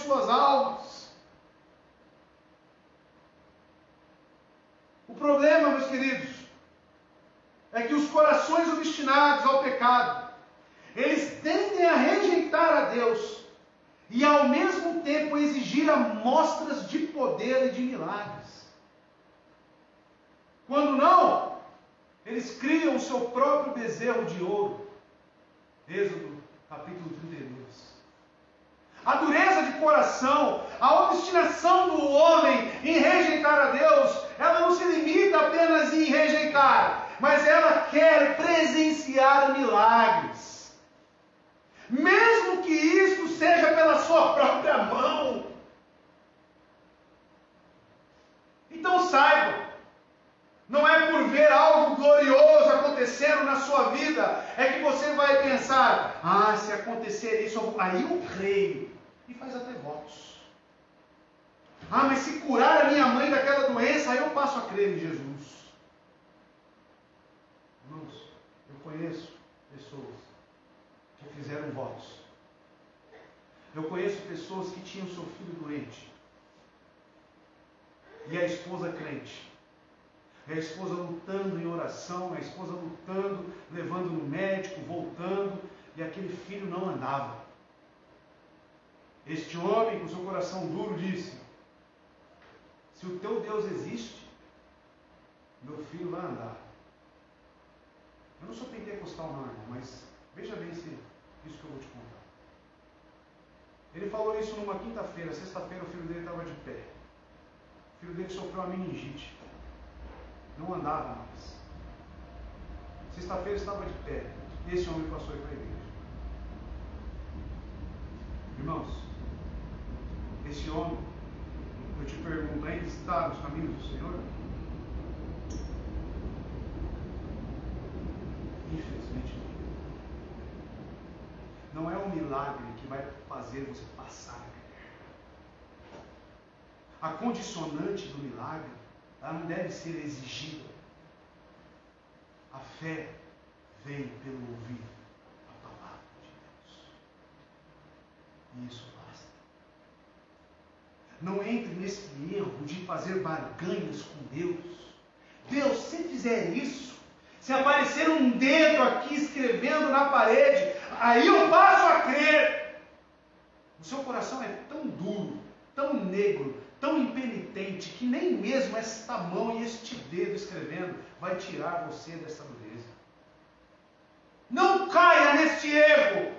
[SPEAKER 1] suas almas. O problema, meus queridos, é que os corações obstinados ao pecado, eles tendem a rejeitar a Deus e ao mesmo tempo exigir amostras de poder e de milagres. Quando não, eles criam o seu próprio bezerro de ouro. Êxodo capítulo 32. A dureza de coração, a obstinação do homem em rejeitar a Deus, ela não se limita apenas em rejeitar, mas ela quer presenciar milagres. Mesmo que isto seja pela sua própria mão. Então saiba, não é por ver algo glorioso acontecendo na sua vida, é que você vai pensar, se acontecer isso, aí eu creio. E faz até votos. Mas se curar a minha mãe daquela doença, aí eu passo a crer em Jesus. Irmãos, eu conheço pessoas que fizeram votos. Eu conheço pessoas que tinham seu filho doente. E a esposa crente. E a esposa lutando em oração, a esposa lutando, levando no médico, voltando, e aquele filho não andava. Este homem, com seu coração duro, disse: se o teu Deus existe, meu filho vai andar. Eu não sou pentecostal não, irmão, mas veja bem isso que eu vou te contar. Ele falou isso numa quinta-feira. Sexta-feira o filho dele estava de pé. O filho dele sofreu uma meningite. Não andava mais. Sexta-feira estava de pé. Esse homem passou aí para a igreja. Irmãos, esse homem, eu te pergunto, ainda está nos caminhos do Senhor? Infelizmente não. Não é um milagre que vai fazer você passar. A condicionante do milagre, ela não deve ser exigida. A fé vem pelo ouvir a palavra de Deus. E isso basta. Não entre nesse erro de fazer barganhas com Deus. Deus, se fizer isso, se aparecer um dedo aqui escrevendo na parede, aí eu passo a crer. O seu coração é tão duro, tão negro, tão impenitente, que nem mesmo esta mão e este dedo escrevendo vai tirar você dessa dureza. Não caia neste erro.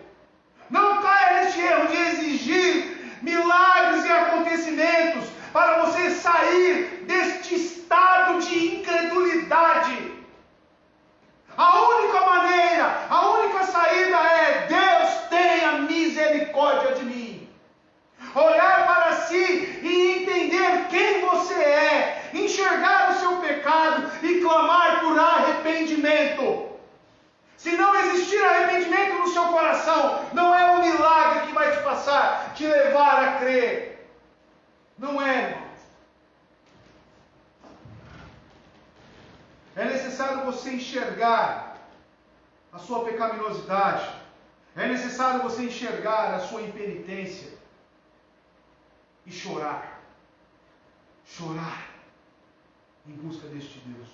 [SPEAKER 1] Não caia neste erro de exigir milagres e acontecimentos para você sair deste estado de incredulidade. A única maneira, a única saída é: Deus tenha misericórdia de mim. Olhar para si e entender quem você é, enxergar o seu pecado e clamar por arrependimento. Se não existir arrependimento no seu coração, não é um milagre que vai te passar, te levar a crer. Não é, irmão. É necessário você enxergar a sua pecaminosidade. É necessário você enxergar a sua impenitência. E chorar. Chorar em busca deste Deus.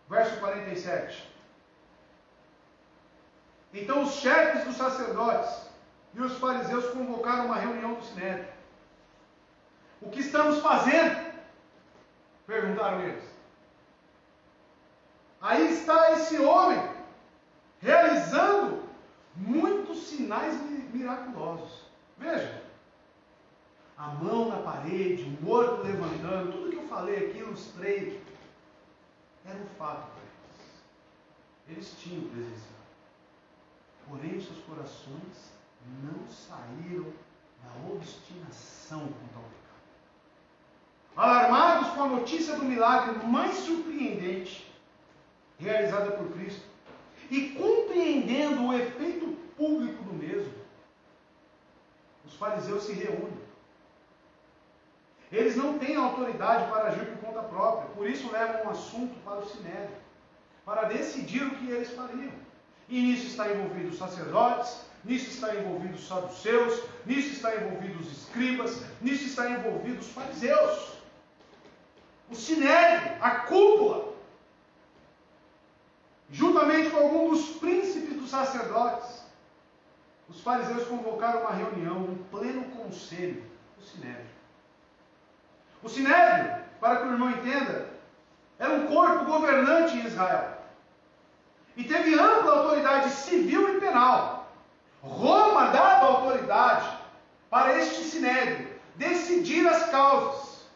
[SPEAKER 1] Verso 47. Então os chefes dos sacerdotes e os fariseus convocaram uma reunião do Sinédrio. O que estamos fazendo? Perguntaram eles. Aí está esse homem realizando muitos sinais miraculosos. Veja, a mão na parede, o morto levantando, tudo que eu falei aqui, ilustrei, era um fato para eles. Eles tinham presenciado. Porém, os seus corações não saíram da obstinação contra o pecado. Alarmados com a notícia do milagre mais surpreendente realizada por Cristo e compreendendo o efeito público do mesmo, os fariseus se reúnem. Eles não têm autoridade para agir por conta própria, por isso levam um assunto para o Sinédrio, para decidir o que eles fariam. E nisso está envolvido os sacerdotes nisso está envolvido os saduceus, nisso está envolvido os escribas, nisso está envolvido os fariseus. O sinédrio, a cúpula, juntamente com alguns dos príncipes dos sacerdotes, os fariseus convocaram uma reunião, um pleno conselho, o sinédrio. O sinédrio, para que o irmão entenda, era um corpo governante em Israel. E teve ampla autoridade civil e penal. Roma dava autoridade para este sinédrio decidir as causas.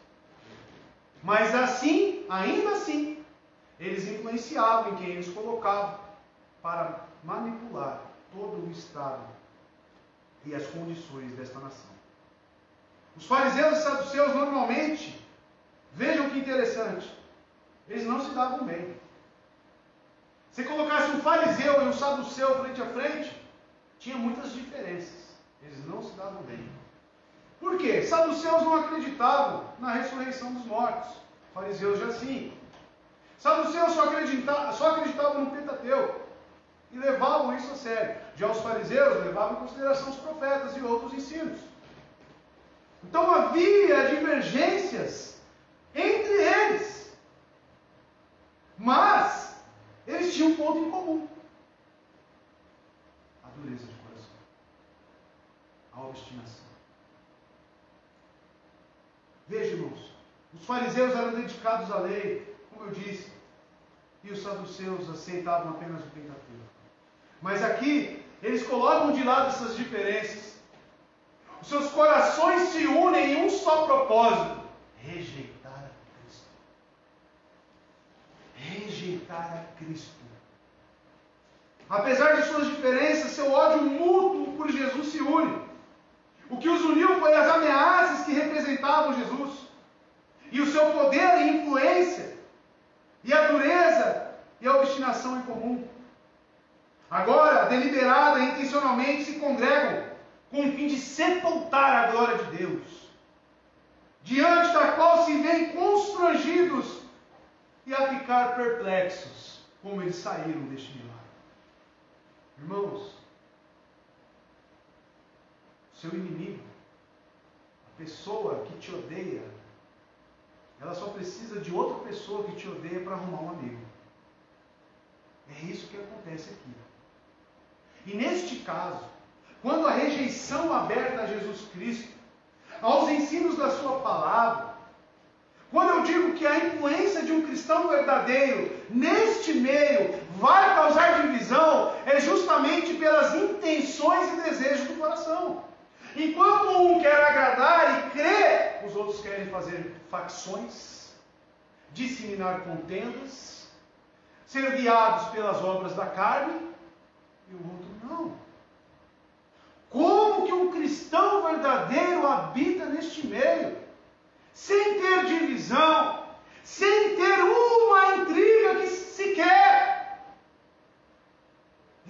[SPEAKER 1] Mas assim, ainda assim, eles influenciavam em quem eles colocavam para manipular todo o Estado e as condições desta nação. Os fariseus e saduceus normalmente, vejam que interessante, eles não se davam bem. Se colocasse um fariseu e um saduceu frente a frente, tinha muitas diferenças. Eles não se davam bem. Por quê? Saduceus não acreditavam na ressurreição dos mortos. Fariseus já sim. Saduceus só acreditavam no Pentateuco e levavam isso a sério. Já os fariseus levavam em consideração os profetas e outros ensinos. Então havia divergências entre eles. Mas eles tinham um ponto em comum: a dureza de coração, a obstinação. Veja, irmãos, os fariseus eram dedicados à lei, como eu disse, e os saduceus aceitavam apenas o Pentateuco. Mas aqui, eles colocam de lado essas diferenças. Os seus corações se unem em um só propósito: rejeitar a Cristo. Rejeitar a Cristo. Apesar de suas diferenças, seu ódio mútuo por Jesus se une. O que os uniu foi as ameaças que representavam Jesus, e o seu poder e influência, e a dureza e a obstinação em comum. Agora, deliberada e intencionalmente, se congregam com o fim de sepultar a glória de Deus, diante da qual se veem constrangidos e a ficar perplexos, como eles saíram deste milagre. Irmãos, seu inimigo, a pessoa que te odeia, ela só precisa de outra pessoa que te odeia para arrumar um amigo. É isso que acontece aqui. E neste caso, quando a rejeição aberta a Jesus Cristo, aos ensinos da sua palavra, quando eu digo que a influência de um cristão verdadeiro neste meio vai causar divisão, é justamente pelas intenções e desejos do coração. Enquanto um quer agradar e crer, os outros querem fazer facções, disseminar contendas, ser guiados pelas obras da carne, e o outro não. Como que um cristão verdadeiro habita neste meio, sem ter divisão, sem ter uma intriga que se quer?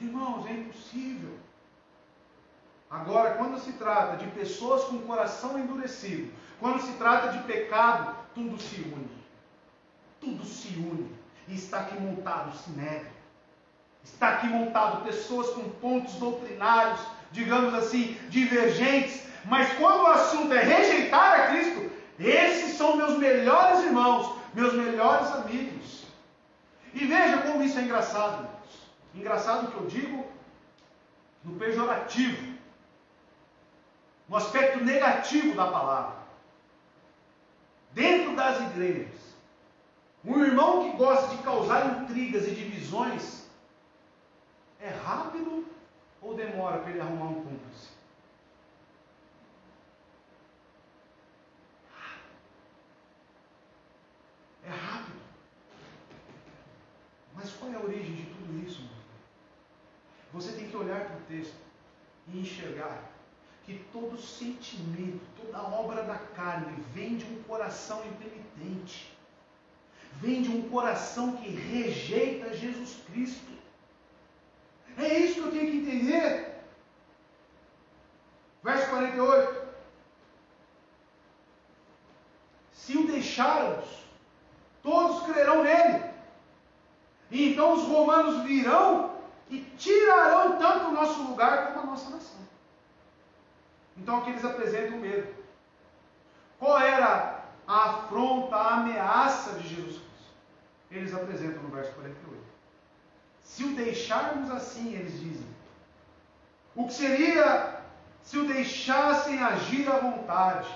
[SPEAKER 1] Irmãos, é impossível. Agora, quando se trata de pessoas com o coração endurecido, quando se trata de pecado, tudo se une. Tudo se une. E está aqui montado o sinédrio. Está aqui montado pessoas com pontos doutrinários, digamos assim, divergentes. Mas quando o assunto é rejeitar a Cristo, esses são meus melhores irmãos, meus melhores amigos. E veja como isso é engraçado, irmãos. Engraçado que eu digo no pejorativo, no aspecto negativo da palavra. Dentro das igrejas, um irmão que gosta de causar intrigas e divisões, é rápido ou demora para ele arrumar um cúmplice? É rápido. Mas qual é a origem de tudo isso, meu filho? Você tem que olhar para o texto e enxergar que todo sentimento, toda obra da carne vem de um coração impenitente, vem de um coração que rejeita Jesus Cristo. É isso que eu tenho que entender. Verso 48. Se o deixarmos, todos crerão nele. E então os romanos virão e tirarão tanto o nosso nosso lugar como a nossa nação. Então aqui eles apresentam o medo. Qual era a afronta, a ameaça de Jesus Cristo? Eles apresentam no verso 48. Se o deixarmos assim, eles dizem, o que seria se o deixassem agir à vontade?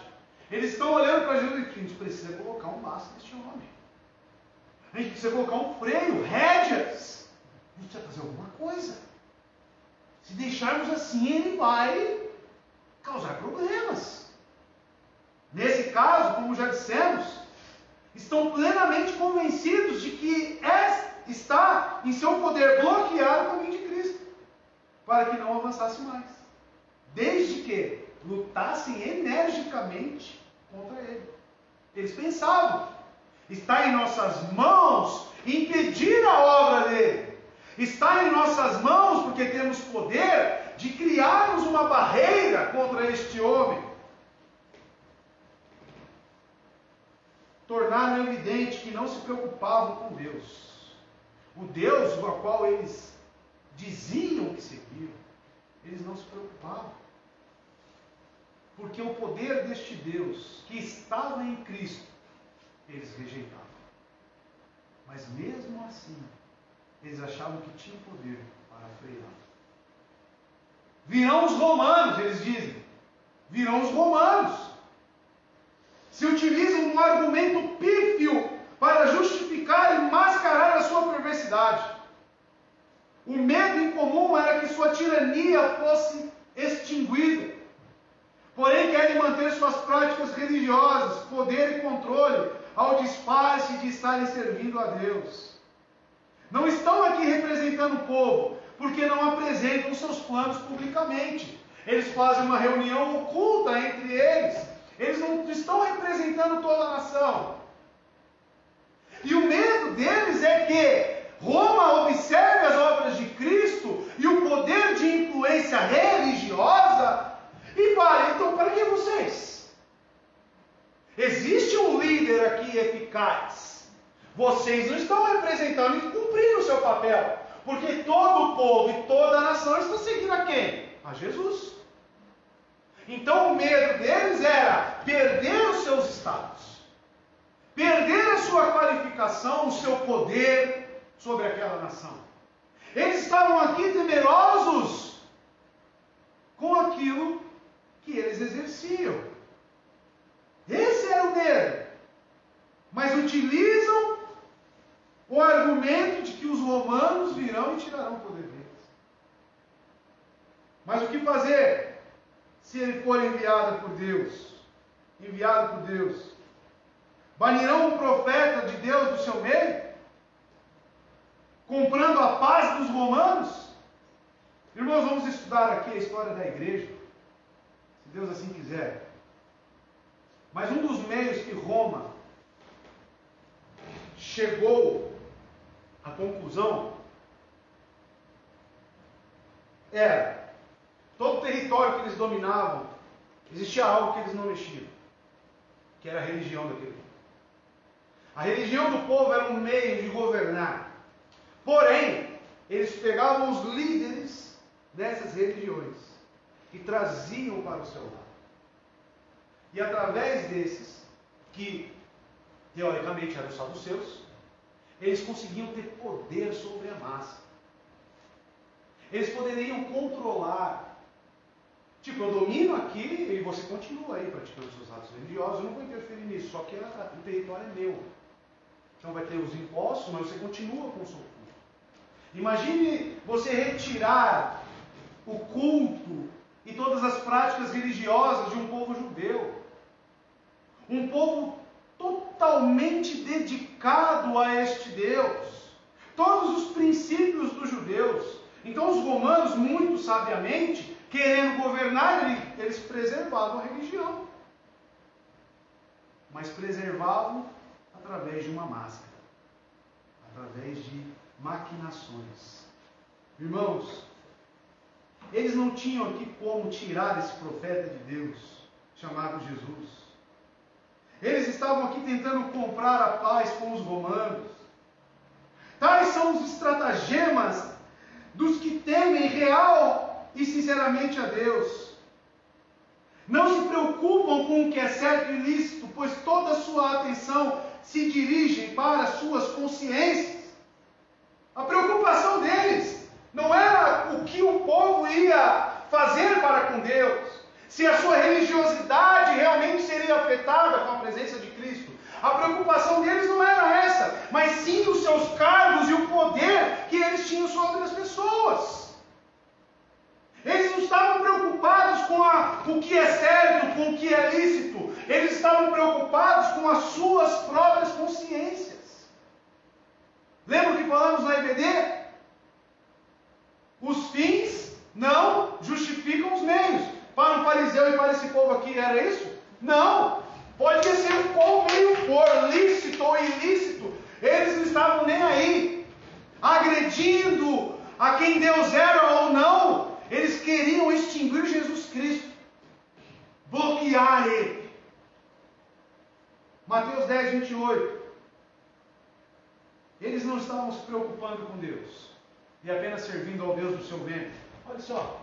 [SPEAKER 1] Eles estão olhando para Jesus e dizem, a gente precisa colocar um laço neste homem. A gente precisa colocar um freio, rédeas. A gente precisa fazer alguma coisa. Se deixarmos assim, ele vai causar problemas. Nesse caso, como já dissemos, estão plenamente convencidos de que está em seu poder bloquear o caminho de Cristo, para que não avançasse mais, desde que lutassem energicamente contra ele. Eles pensavam, está em nossas mãos impedir a obra dele. Está em nossas mãos, porque temos poder de criarmos uma barreira contra este homem. Tornaram evidente que não se preocupavam com Deus. O Deus ao qual eles diziam que seguiam, eles não se preocupavam. Porque o poder deste Deus, que estava em Cristo, eles rejeitavam. Mas mesmo assim, eles achavam que tinham poder para frear. Virão os romanos, eles dizem. Virão os romanos. Se utilizam um argumento pífio para justificar e mascarar a sua perversidade. O medo em comum era que sua tirania fosse extinguida. Porém, querem manter suas práticas religiosas, poder e controle, ao disfarce de estarem servindo a Deus. Não estão aqui representando o povo, porque não apresentam seus planos publicamente. Eles fazem uma reunião oculta entre eles. Eles não estão representando toda a nação. E o medo deles é que Roma observe as obras de Cristo e o poder de influência religiosa e fale, então para que vocês? Existe um líder aqui eficaz. Vocês não estão representando e cumprindo o seu papel. Porque todo o povo e toda a nação está seguindo a quem? A Jesus. Então o medo deles era perder os seus status, perder a sua qualificação, o seu poder sobre aquela nação. Eles estavam aqui temerosos com aquilo que eles exerciam. Esse era o medo. Mas utilizam o argumento de que os romanos virão e tirarão o poder deles. Mas o que fazer se ele for enviado por Deus? Enviado por Deus. Banirão um profeta de Deus do seu meio? Comprando a paz dos romanos? Irmãos, vamos estudar aqui a história da igreja, se Deus assim quiser. Mas um dos meios que Roma chegou à conclusão era, todo o território que eles dominavam, existia algo que eles não mexiam, que era a religião daquele povo. A religião do povo era um meio de governar. Porém, eles pegavam os líderes dessas religiões e traziam para o seu lado. E através desses, que teoricamente eram só dos seus, eles conseguiam ter poder sobre a massa. Eles poderiam controlar. Tipo, eu domino aqui e você continua aí praticando seus atos religiosos, eu não vou interferir nisso, só que o território é meu. Então vai ter os impostos, mas você continua com o seu culto. Imagine você retirar o culto e todas as práticas religiosas de um povo judeu. Um povo totalmente dedicado a este Deus. Todos os princípios dos judeus. Então os romanos, muito sabiamente, querendo governar, eles preservavam a religião. Mas preservavam através de uma máscara. Através de maquinações. Irmãos, eles não tinham aqui como tirar esse profeta de Deus, chamado Jesus. Eles estavam aqui tentando comprar a paz com os romanos. Tais são os estratagemas dos que temem real e sinceramente a Deus. Não se preocupam com o que é certo e lícito, pois toda a sua atenção se dirige para as suas consciências. A preocupação deles não era o que o povo ia fazer para com Deus, se a sua religiosidade realmente seria afetada com a presença de Cristo. A preocupação deles não era essa, mas sim os seus cargos e o poder que eles tinham sobre as pessoas. Eles não estavam preocupados com o que é certo, com o que é lícito. Eles estavam preocupados com as suas próprias consciências. Lembra o que falamos na EBD? Os fins não justificam os meios. Para um fariseu e para esse povo aqui era isso? Não. Pode ser o qual meio for, lícito ou ilícito. Eles não estavam nem aí, agredindo a quem Deus era ou não. Eles queriam extinguir Jesus Cristo, bloquear Ele. Mateus 10, 28. Eles não estavam se preocupando com Deus e apenas servindo ao Deus do seu ventre. Olha só.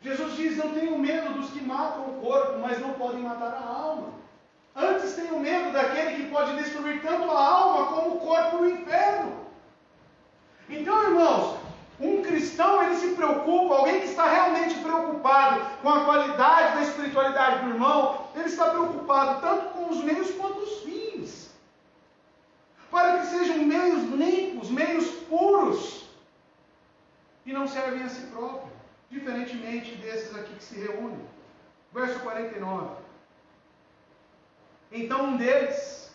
[SPEAKER 1] Jesus diz: não tenham medo dos que matam o corpo, mas não podem matar a alma. Antes tenham medo daquele que pode destruir tanto a alma como o corpo no inferno. Então, irmãos, um cristão, ele se preocupa, alguém que está realmente preocupado com a qualidade da espiritualidade do irmão, ele está preocupado tanto com os meios quanto os fins, para que sejam meios limpos, meios puros, e não servem a si próprio, diferentemente desses aqui que se reúnem. Verso 49. Então um deles,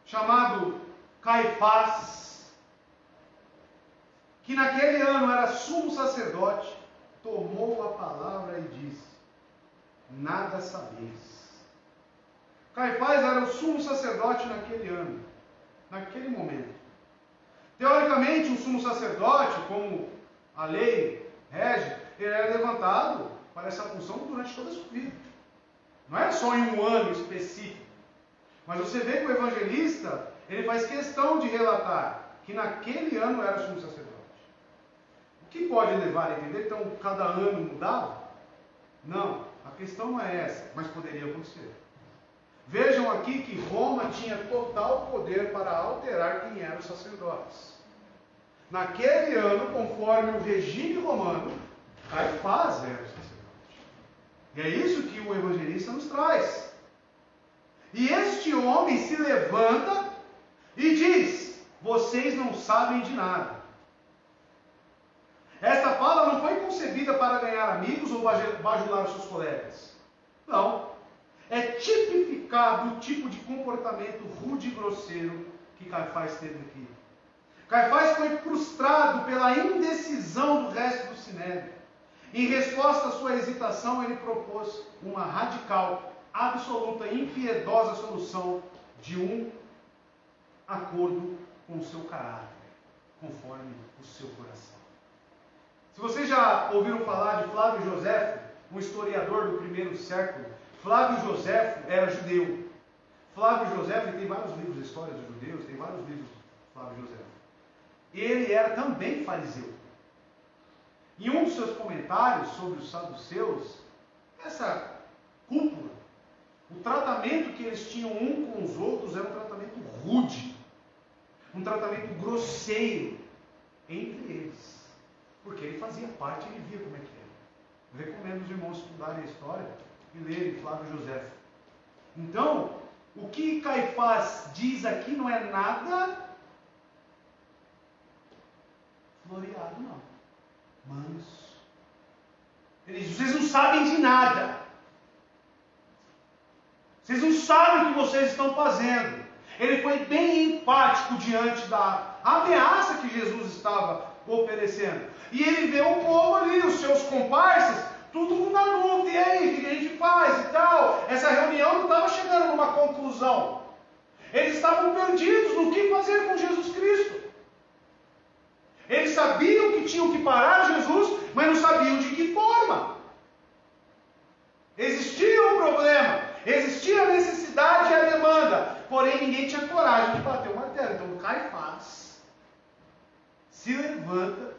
[SPEAKER 1] chamado Caifás, que naquele ano era sumo sacerdote, tomou a palavra e disse: nada sabeis. Caifás era o sumo sacerdote naquele ano, naquele momento. Teoricamente, um sumo sacerdote, como a lei rege, ele era levantado para essa função durante toda a sua vida. Não é só em um ano específico. Mas você vê que o evangelista, ele faz questão de relatar que naquele ano era sumo sacerdote. O que pode levar a entender? Então, cada ano mudava? Não, a questão não é essa, mas poderia acontecer. Vejam aqui que Roma tinha total poder para alterar quem eram os sacerdotes. Naquele ano, conforme o regime romano, Caifás era o sacerdote. E é isso que o evangelista nos traz. E este homem se levanta e diz: vocês não sabem de nada. Esta fala não foi concebida para ganhar amigos ou bajular os seus colegas. Não. É tipificado o tipo de comportamento rude e grosseiro que Caifás teve aqui. Caifás foi frustrado pela indecisão do resto do sinédrio. Em resposta à sua hesitação, ele propôs uma radical, absoluta e impiedosa solução de um acordo com o seu caráter, conforme o seu coração. Se vocês já ouviram falar de Flávio Joséfo, um historiador do primeiro século, Flávio Joséfo era judeu. Flávio Joséfo, tem vários livros de história dos judeus, tem vários livros de Flávio Joséfo. Ele era também fariseu. Em um dos seus comentários sobre os saduceus, essa cúpula, o tratamento que eles tinham um com os outros era um tratamento rude, um tratamento grosseiro entre eles. Porque ele fazia parte, ele via como é que era. Eu recomendo os irmãos estudarem a história e lerem Flávio Joséfo. Então, o que Caifás diz aqui não é nada floreado, não. Manso. Ele diz: vocês não sabem de nada. Vocês não sabem o que vocês estão fazendo. Ele foi bem enfático diante da ameaça que Jesus estava oferecendo. E ele vê o povo ali, os seus comparsas, tudo na dúvida. E aí, o que a gente faz e tal? Essa reunião não estava chegando numa conclusão. Eles estavam perdidos no que fazer com Jesus Cristo. Eles sabiam que tinham que parar Jesus, mas não sabiam de que forma. Existia um problema, existia a necessidade e a demanda, porém ninguém tinha coragem de bater o martelo. Então Caifás se levanta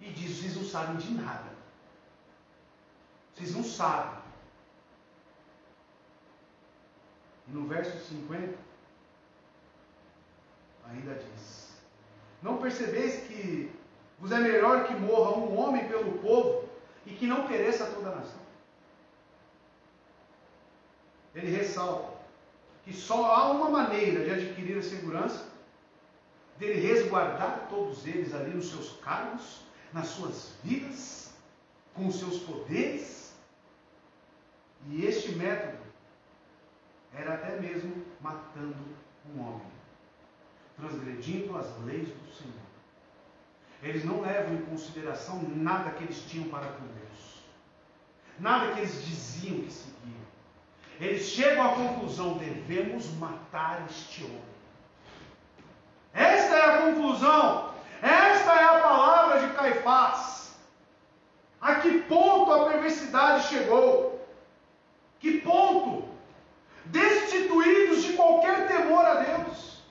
[SPEAKER 1] e diz: vocês não sabem de nada. Vocês não sabem. E no verso 50, ainda diz: não percebeis que vos é melhor que morra um homem pelo povo e que não pereça toda a nação? Ele ressalta que só há uma maneira de adquirir a segurança, dele resguardar todos eles ali nos seus cargos, nas suas vidas, com os seus poderes. E este método era até mesmo matando um homem, transgredindo as leis do Senhor. Eles não levam em consideração nada que eles tinham para com Deus, nada que eles diziam que seguiam. Eles chegam à conclusão: devemos matar este homem. Esta é a conclusão, esta é a palavra de Caifás. A que ponto a perversidade chegou? Que ponto? Destituídos de qualquer temor a Deus.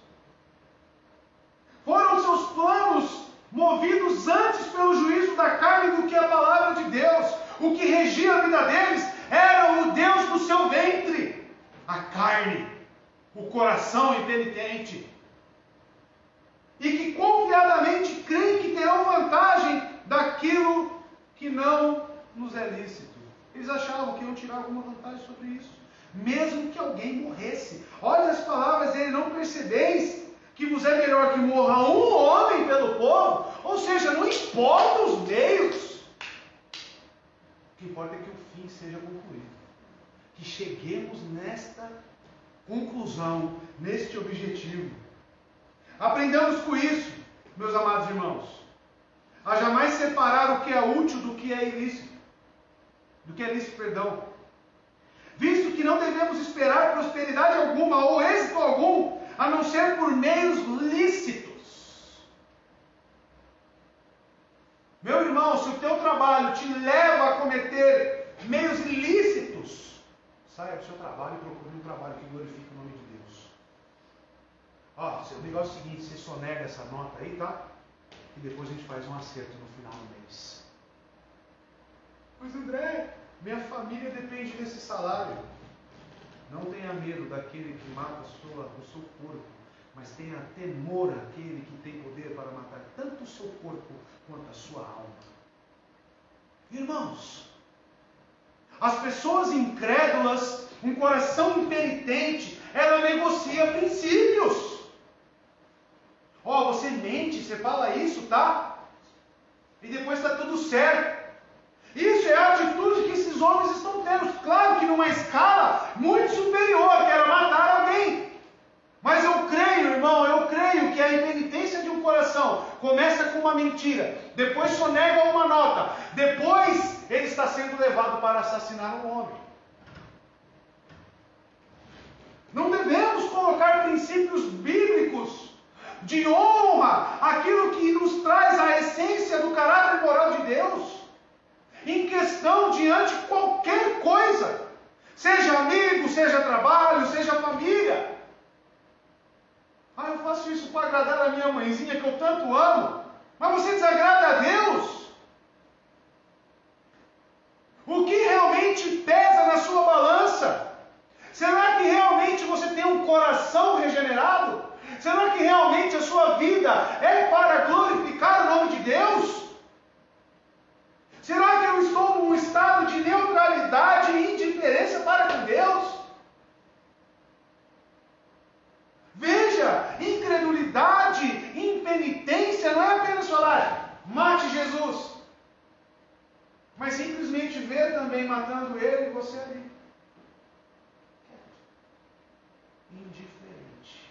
[SPEAKER 1] Foram seus planos movidos antes pelo juízo da carne do que a palavra de Deus. O que regia a vida deles era o Deus do seu ventre, a carne, o coração impenitente, e que confiadamente creem que terão vantagem daquilo que não nos é lícito. Eles achavam que iam tirar alguma vantagem sobre isso, mesmo que alguém morresse. Olha as palavras dele: não percebeis que vos é melhor que morra um homem pelo povo? Ou seja, não importa os meios, o que importa é que o fim seja concluído, que cheguemos nesta conclusão, neste objetivo. Aprendamos com isso, meus amados irmãos, a jamais separar o que é útil do que é ilícito, visto que não devemos esperar prosperidade alguma ou êxito algum, a não ser por meios lícitos. Meu irmão, se o teu trabalho te leva a cometer meios ilícitos, saia do seu trabalho e procure um trabalho que glorifique o nome de Deus. Ó, o negócio é o seguinte: você sonega essa nota aí, tá? E depois a gente faz um acerto no final do mês. Mas André, minha família depende desse salário. Não tenha medo daquele que mata o seu corpo, mas tenha temor àquele que tem poder para matar tanto o seu corpo quanto a sua alma. Irmãos, as pessoas incrédulas, um coração impenitente, ela negocia princípios. Ó, você mente, você fala isso, tá? E depois está tudo certo. Isso é a atitude que esses homens estão tendo. Claro que numa escala muito superior, que era matar alguém. Mas eu creio, irmão, que a impenitência de um coração começa com uma mentira, depois sonega uma nota, depois ele está sendo levado para assassinar um homem. Não devemos colocar princípios bíblicos de honra, aquilo que nos traz a essência do caráter moral de Deus, em questão diante de qualquer coisa, seja amigo, seja trabalho, seja família. Eu faço isso para agradar a minha mãezinha que eu tanto amo, mas você desagrada a Deus? O que realmente pesa na sua balança? Será que realmente você tem um coração regenerado? Será que realmente a sua vida é para glorificar o nome de Deus? Será que eu estou num estado de neutralidade e indiferença para com Deus? Veja, incredulidade, impenitência não é apenas falar, mate Jesus, mas simplesmente ver também matando ele e você ali. Indiferente.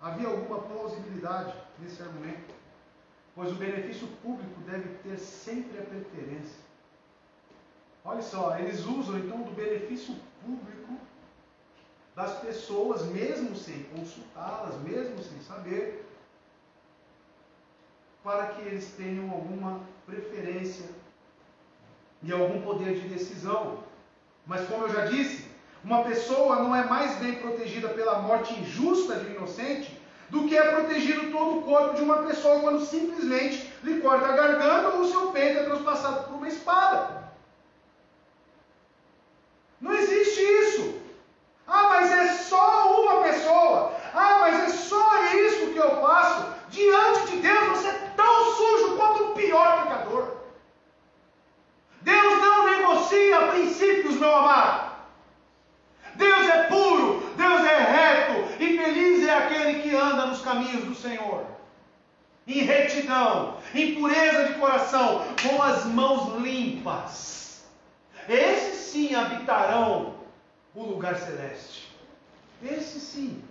[SPEAKER 1] Havia alguma plausibilidade nesse argumento, pois o benefício público deve ter sempre a preferência. Olha só, eles usam então do benefício público das pessoas, mesmo sem consultá-las, mesmo sem saber, para que eles tenham alguma preferência e algum poder de decisão. Mas como eu já disse, uma pessoa não é mais bem protegida pela morte injusta de um inocente do que é protegido todo o corpo de uma pessoa quando simplesmente lhe corta a garganta ou o seu peito é transpassado por uma espada. Não existe isso. Ah, mas é só uma pessoa. Ah, mas é só isso que eu faço. Diante de Deus você é tão sujo quanto o pior pecador. Deus não negocia princípios, meu amado. Deus é puro, Deus é reto, e feliz é aquele que anda nos caminhos do Senhor, em retidão, em pureza de coração, com as mãos limpas. Esses sim habitarão o lugar celeste. Esse sim.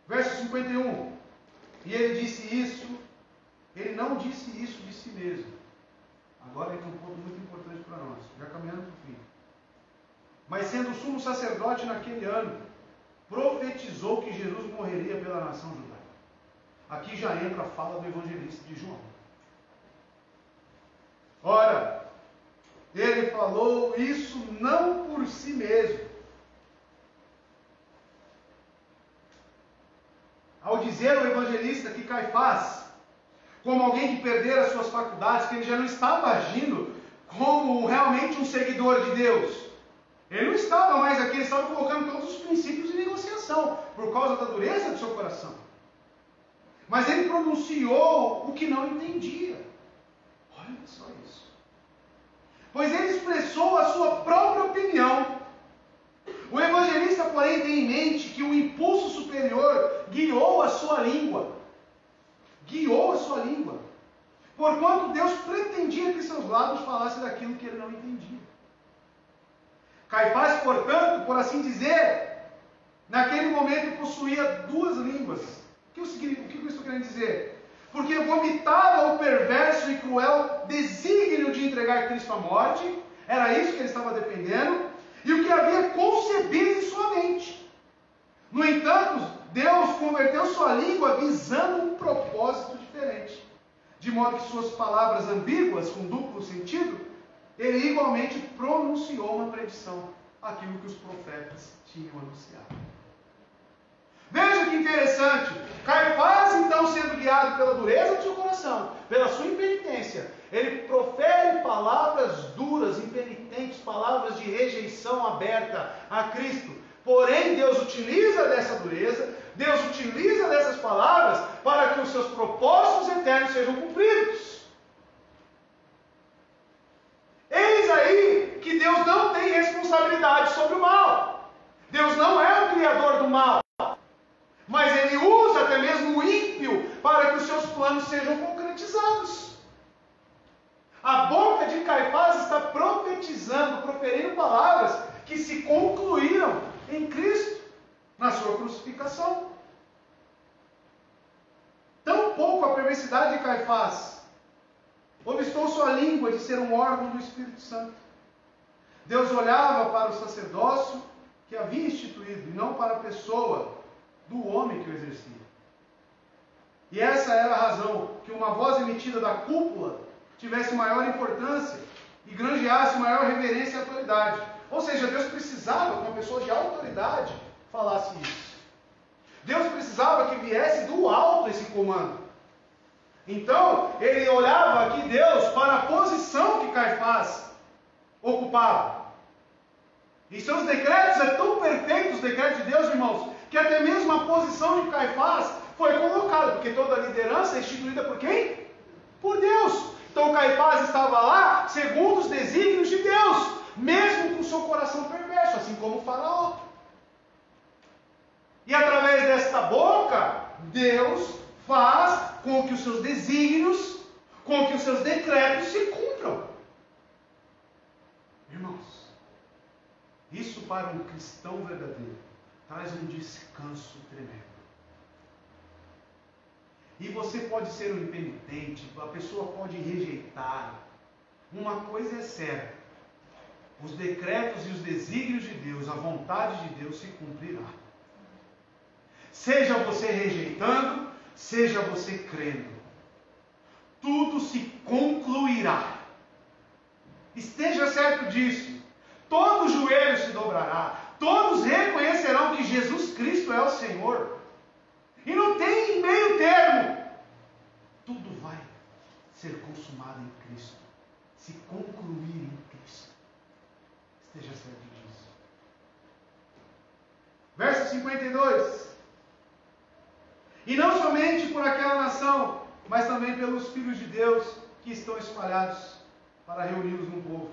[SPEAKER 1] Verso 51. E ele disse isso, ele não disse isso de si mesmo. Agora é um ponto muito importante para nós, já caminhando para o fim. Mas sendo sumo sacerdote naquele ano, profetizou que Jesus morreria pela nação judaica. Aqui já entra a fala do evangelista de João. Ora, ele falou isso não por si mesmo. Ao dizer ao evangelista que Caifás, como alguém que perdera suas faculdades, que ele já não estava agindo como realmente um seguidor de Deus. Ele não estava mais aqui, ele estava colocando todos os princípios em negociação, por causa da dureza do seu coração. Mas ele pronunciou o que não entendia. Olha só isso. Pois ele expressou a sua própria opinião. O evangelista, porém, tem em mente que o impulso superior guiou a sua língua. Guiou a sua língua. Porquanto Deus pretendia que seus lábios falassem daquilo que ele não entendia. Caifás, portanto, por assim dizer, naquele momento possuía duas línguas. O que eu estou querendo dizer? Porque vomitava o perverso e cruel desígnio de entregar Cristo à morte, era isso que ele estava defendendo, e o que havia concebido em sua mente. No entanto, Deus converteu sua língua visando um propósito diferente, de modo que suas palavras ambíguas, com duplo sentido, ele igualmente pronunciou uma predição, aquilo que os profetas tinham anunciado. Veja que interessante, Caifás, então, sendo guiado pela dureza do seu coração, pela sua impenitência, ele profere palavras duras, impenitentes, palavras de rejeição aberta a Cristo. Porém, Deus utiliza dessa dureza, Deus utiliza dessas palavras para que os seus propósitos eternos sejam cumpridos. Eis aí que Deus não tem responsabilidade sobre o mal. Deus não é o criador do mal. Mas Ele usa até mesmo o ímpio para que os seus planos sejam concretizados. A boca de Caifás está profetizando, proferindo palavras que se concluíram em Cristo, na sua crucificação. Tão pouco a perversidade de Caifás obstou sua língua de ser um órgão do Espírito Santo. Deus olhava para o sacerdócio que havia instituído, e não para a pessoa do homem que o exercia. E essa era a razão que uma voz emitida da cúpula tivesse maior importância e granjeasse maior reverência e autoridade. Ou seja, Deus precisava que uma pessoa de autoridade falasse isso. Deus precisava que viesse do alto esse comando. Então, ele olhava aqui Deus para a posição que Caifás ocupava. E seus decretos é tão perfeitos, os decretos de Deus, irmãos, que até mesmo a posição de Caifás foi colocada, porque toda a liderança é instituída por quem? Por Deus. Então Caifás estava lá segundo os desígnios de Deus, mesmo com seu coração perverso, assim como o Faraó. E através desta boca, Deus faz com que os seus desígnios, com que os seus decretos se cumpram. Irmãos, isso para um cristão verdadeiro traz um descanso tremendo. E você pode ser um impenitente, a pessoa pode rejeitar. Uma coisa é certa: os decretos e os desígnios de Deus, a vontade de Deus se cumprirá. Seja você rejeitando, seja você crendo, tudo se concluirá. Esteja certo disso. Todo joelho se dobrará, todos reconhecerão que Jesus Cristo é o Senhor. E não tem meio termo. Tudo vai ser consumado em Cristo. Se concluir em Cristo. Esteja certo disso. Verso 52. E não somente por aquela nação, mas também pelos filhos de Deus que estão espalhados para reuni-los no povo.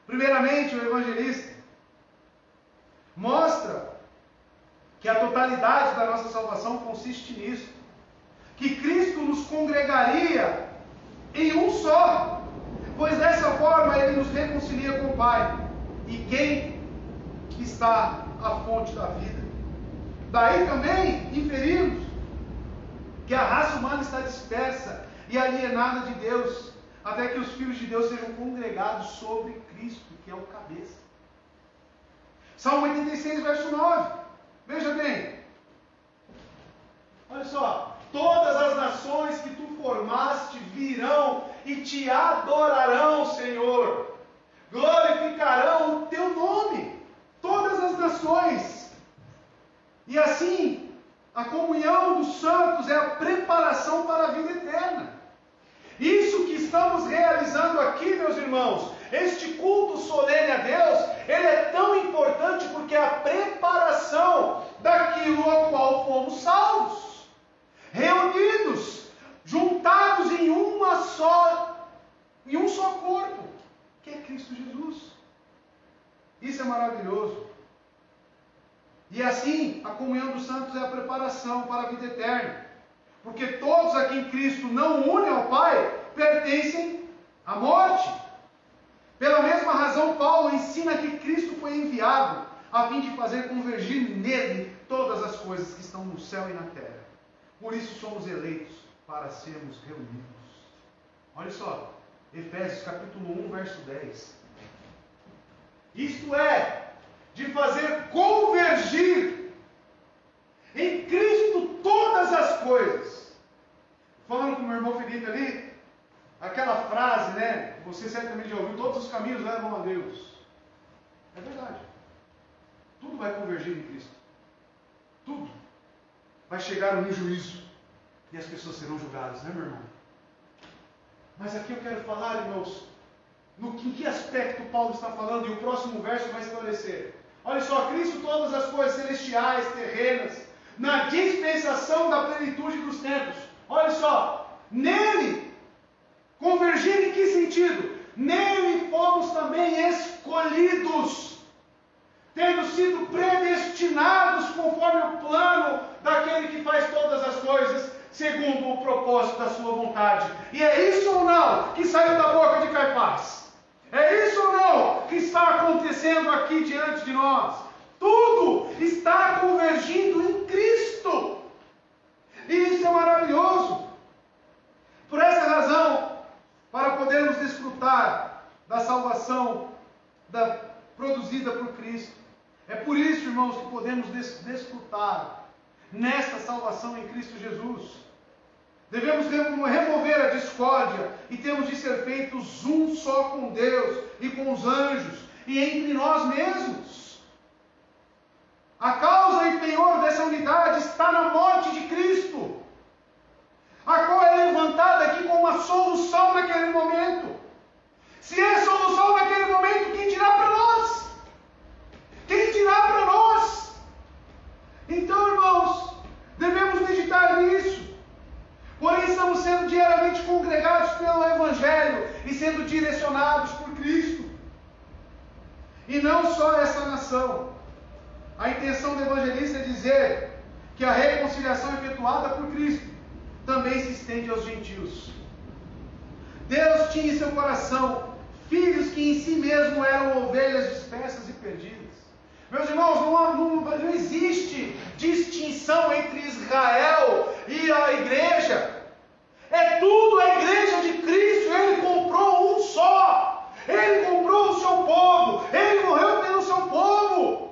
[SPEAKER 1] Primeiramente, o evangelista mostra que a totalidade da nossa salvação consiste nisso. Que Cristo nos congregaria em um só, pois dessa forma Ele nos reconcilia com o Pai. E quem está a fonte da vida? Daí também inferimos que a raça humana está dispersa e alienada de Deus, até que os filhos de Deus sejam congregados sobre Cristo, que é o cabeça. Salmo 86, verso 9. Veja bem. Olha só. Todas as nações que tu formaste virão e te adorarão, Senhor. Glorificarão o teu nome. Todas as nações. E assim, a comunhão dos santos é a preparação para a vida eterna. Isso que estamos realizando aqui, meus irmãos, este culto solene a Deus, ele é tão importante porque é a preparação daquilo ao qual fomos salvos. Reunidos, juntados em um só corpo, que é Cristo Jesus. Isso é maravilhoso. E assim, a comunhão dos santos é a preparação para a vida eterna. Porque todos aqui em Cristo não unem ao Pai, pertencem à morte. Pela mesma razão, Paulo ensina que Cristo foi enviado a fim de fazer convergir nele todas as coisas que estão no céu e na terra. Por isso somos eleitos para sermos reunidos. Olha só, Efésios capítulo 1, verso 10. Isto é, de fazer convergir em Cristo todas as coisas. Falando com o meu irmão Felipe ali, aquela frase, né? Você certamente já ouviu, todos os caminhos levam a Deus. É verdade. Tudo vai convergir em Cristo. Tudo vai chegar no juízo. E as pessoas serão julgadas, né, meu irmão? Mas aqui eu quero falar, irmãos, em que aspecto Paulo está falando, e o próximo verso vai esclarecer. Olha só, Cristo todas as coisas celestiais, terrenas, na dispensação da plenitude dos tempos. Olha só, nele, convergindo em que sentido? Nele fomos também escolhidos, tendo sido predestinados conforme o plano daquele que faz todas as coisas, segundo o propósito da sua vontade. E é isso ou não que saiu da boca de Caifás? É isso ou não que está acontecendo aqui diante de nós? Tudo está convergindo em Cristo. E isso é maravilhoso. Por essa razão, para podermos desfrutar da salvação produzida por Cristo, é por isso, irmãos, que podemos desfrutar nesta salvação em Cristo Jesus. Devemos remover a discórdia e temos de ser feitos um só com Deus e com os anjos e entre nós mesmos. A causa e penhor dessa unidade está na morte de Cristo, a qual é levantada aqui como uma solução naquele momento. Se é solução naquele momento, quem dirá para nós? Quem dirá para nós? Então, irmãos, devemos meditar nisso. Porém, estamos sendo diariamente congregados pelo Evangelho e sendo direcionados por Cristo. E não só essa nação. A intenção do evangelista é dizer que a reconciliação efetuada por Cristo também se estende aos gentios. Deus tinha em seu coração filhos que em si mesmo eram ovelhas dispersas e perdidas. Meus irmãos, não existe distinção entre Israel e a igreja. É tudo a igreja de Cristo. Ele comprou um só. Ele comprou o seu povo. Ele morreu pelo seu povo.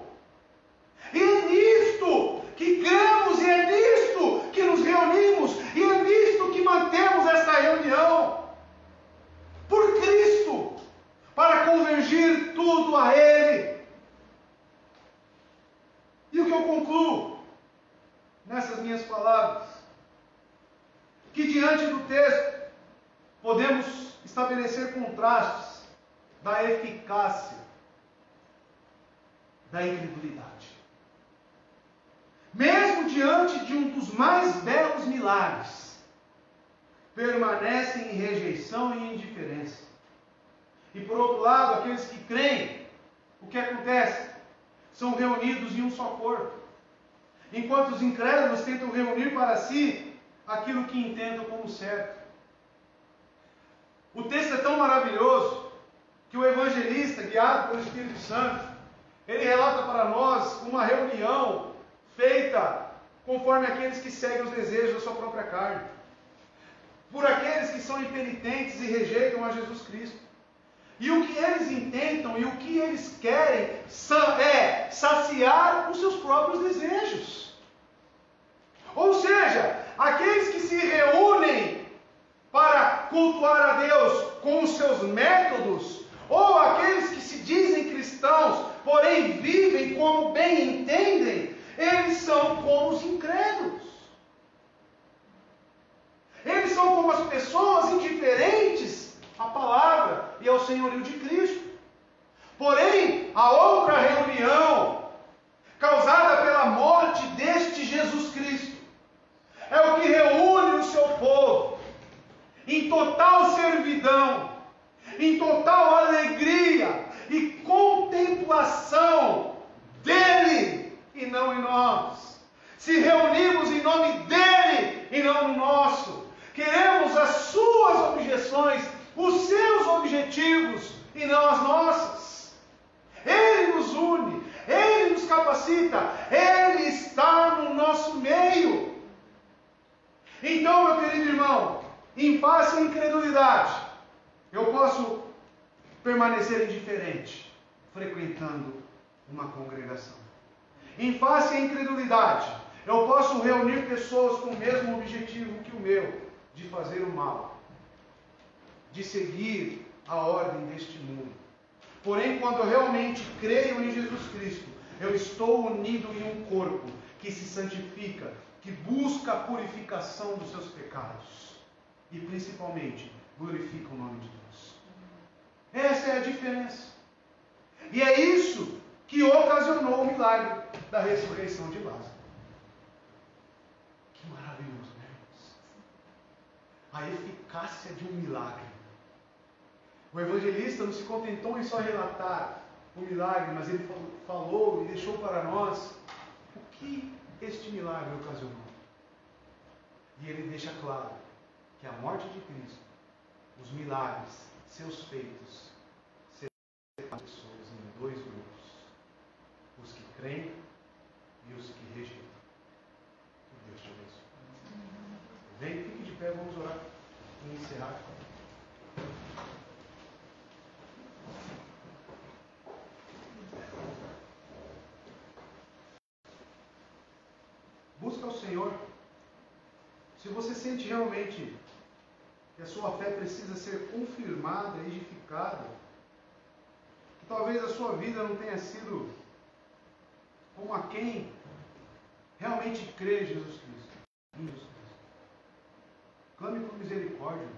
[SPEAKER 1] E é nisto que cremos, e é nisto que nos reunimos, e é nisto que mantemos esta reunião. Por Cristo, para convergir tudo a Ele. E o que eu concluo nessas minhas palavras? diante do texto, podemos estabelecer contrastes da eficácia da incredulidade. Mesmo diante de um dos mais belos milagres, permanecem em rejeição e indiferença. E por outro lado, aqueles que creem, o que acontece? São reunidos em um só corpo. Enquanto os incrédulos tentam reunir para si aquilo que entendam como certo. O texto é tão maravilhoso que o evangelista, guiado pelo Espírito Santo, ele relata para nós uma reunião feita conforme aqueles que seguem os desejos da sua própria carne. Por aqueles que são impenitentes e rejeitam a Jesus Cristo. E o que eles intentam e o que eles querem é saciar os seus próprios desejos. Ou seja, aqueles que se reúnem para cultuar a Deus com os seus métodos, ou aqueles que se dizem cristãos, porém vivem como bem entendem, eles são como os incrédulos. Eles são como as pessoas indiferentes à palavra e ao senhorio de Cristo. Porém, a outra reunião, causada pela morte deste Jesus Cristo, é o que reúne o seu povo em total servidão, em total alegria e contemplação dele e não em nós. Se reunimos em nome dele e não no nosso. Queremos as suas objeções, os seus objetivos e não as nossas. Ele nos une, ele nos capacita, ele está no nosso meio. Então, meu querido irmão, em face à incredulidade, eu posso permanecer indiferente, frequentando uma congregação. Em face à incredulidade, eu posso reunir pessoas com o mesmo objetivo que o meu, de fazer o mal, de seguir a ordem deste mundo. Porém, quando eu realmente creio em Jesus Cristo, eu estou unido em um corpo que se santifica, que busca a purificação dos seus pecados e principalmente glorifica o nome de Deus. Essa é a diferença. E é isso que ocasionou o milagre da ressurreição de Lázaro. Que maravilhoso, né, irmãos? A eficácia de um milagre. O evangelista não se contentou em só relatar o milagre, mas ele falou e deixou para nós o que este milagre ocasionou. E ele deixa claro que a morte de Cristo, os milagres, seus feitos, separam pessoas em dois grupos: os que creem e os que rejeitam. Que Deus te abençoe. Vem, fique de pé, vamos orar e encerrar. Busca o Senhor. Se você sente realmente que a sua fé precisa ser confirmada, edificada, que talvez a sua vida não tenha sido como a quem realmente crê em Jesus Cristo. Clame por misericórdia.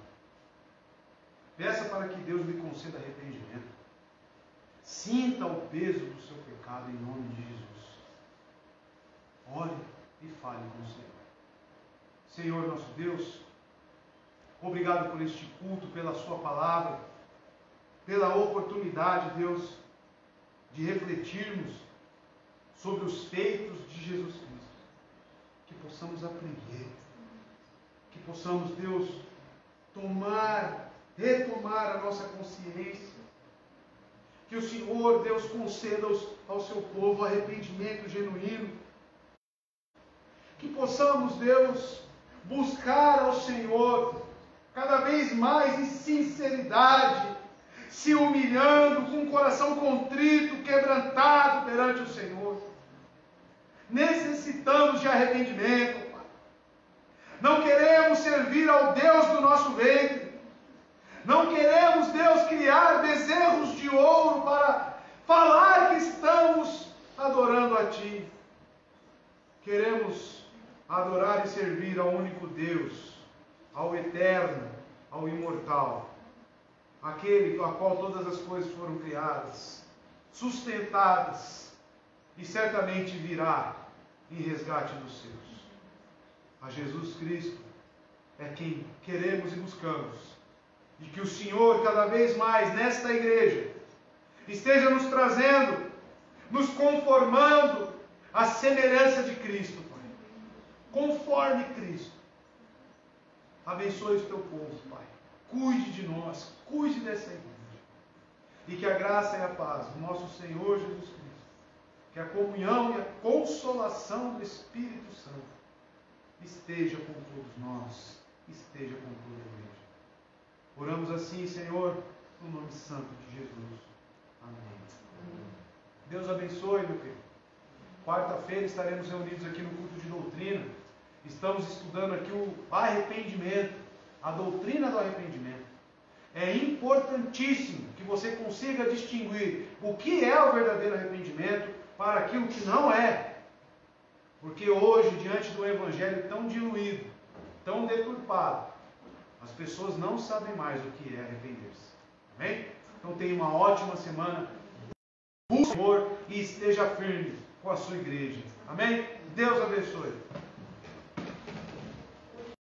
[SPEAKER 1] Peça para que Deus lhe conceda arrependimento. Sinta o peso do seu pecado em nome de Jesus. Ore e fale com o Senhor. Senhor nosso Deus, obrigado por este culto, pela sua palavra, pela oportunidade, Deus, de refletirmos sobre os feitos de Jesus Cristo. Que possamos aprender, que possamos, Deus, retomar a nossa consciência. Que o Senhor, Deus, conceda ao seu povo arrependimento genuíno. Que possamos, Deus, buscar ao Senhor cada vez mais em sinceridade, se humilhando com o coração contrito, quebrantado perante o Senhor. Necessitamos de arrependimento, Pai. Não queremos servir ao Deus do nosso ventre. Não queremos, Deus, criar bezerros de ouro para falar que estamos adorando a Ti. Queremos adorar e servir ao único Deus, ao eterno, ao imortal, aquele a qual todas as coisas foram criadas, sustentadas, e certamente virá em resgate dos seus. A Jesus Cristo é quem queremos e buscamos. E que o Senhor, cada vez mais nesta igreja, esteja nos trazendo, nos conformando à semelhança de Cristo, Pai. Conforme Cristo. Abençoe o teu povo, Pai. Cuide de nós, cuide dessa igreja. E que a graça e a paz do nosso Senhor Jesus Cristo, que a comunhão e a consolação do Espírito Santo esteja com todos nós, esteja com toda a igreja. Oramos assim, Senhor, no nome santo de Jesus. Amém. Deus abençoe, meu querido. Quarta-feira estaremos reunidos aqui no culto de doutrina. Estamos estudando aqui o arrependimento, a doutrina do arrependimento. É importantíssimo que você consiga distinguir o que é o verdadeiro arrependimento para aquilo que não é. Porque hoje, diante do evangelho tão diluído, tão deturpado, as pessoas não sabem mais o que é arrepender-se. Amém? Então tenha uma ótima semana. Busque o Senhor e esteja firme com a sua igreja. Amém? Deus abençoe.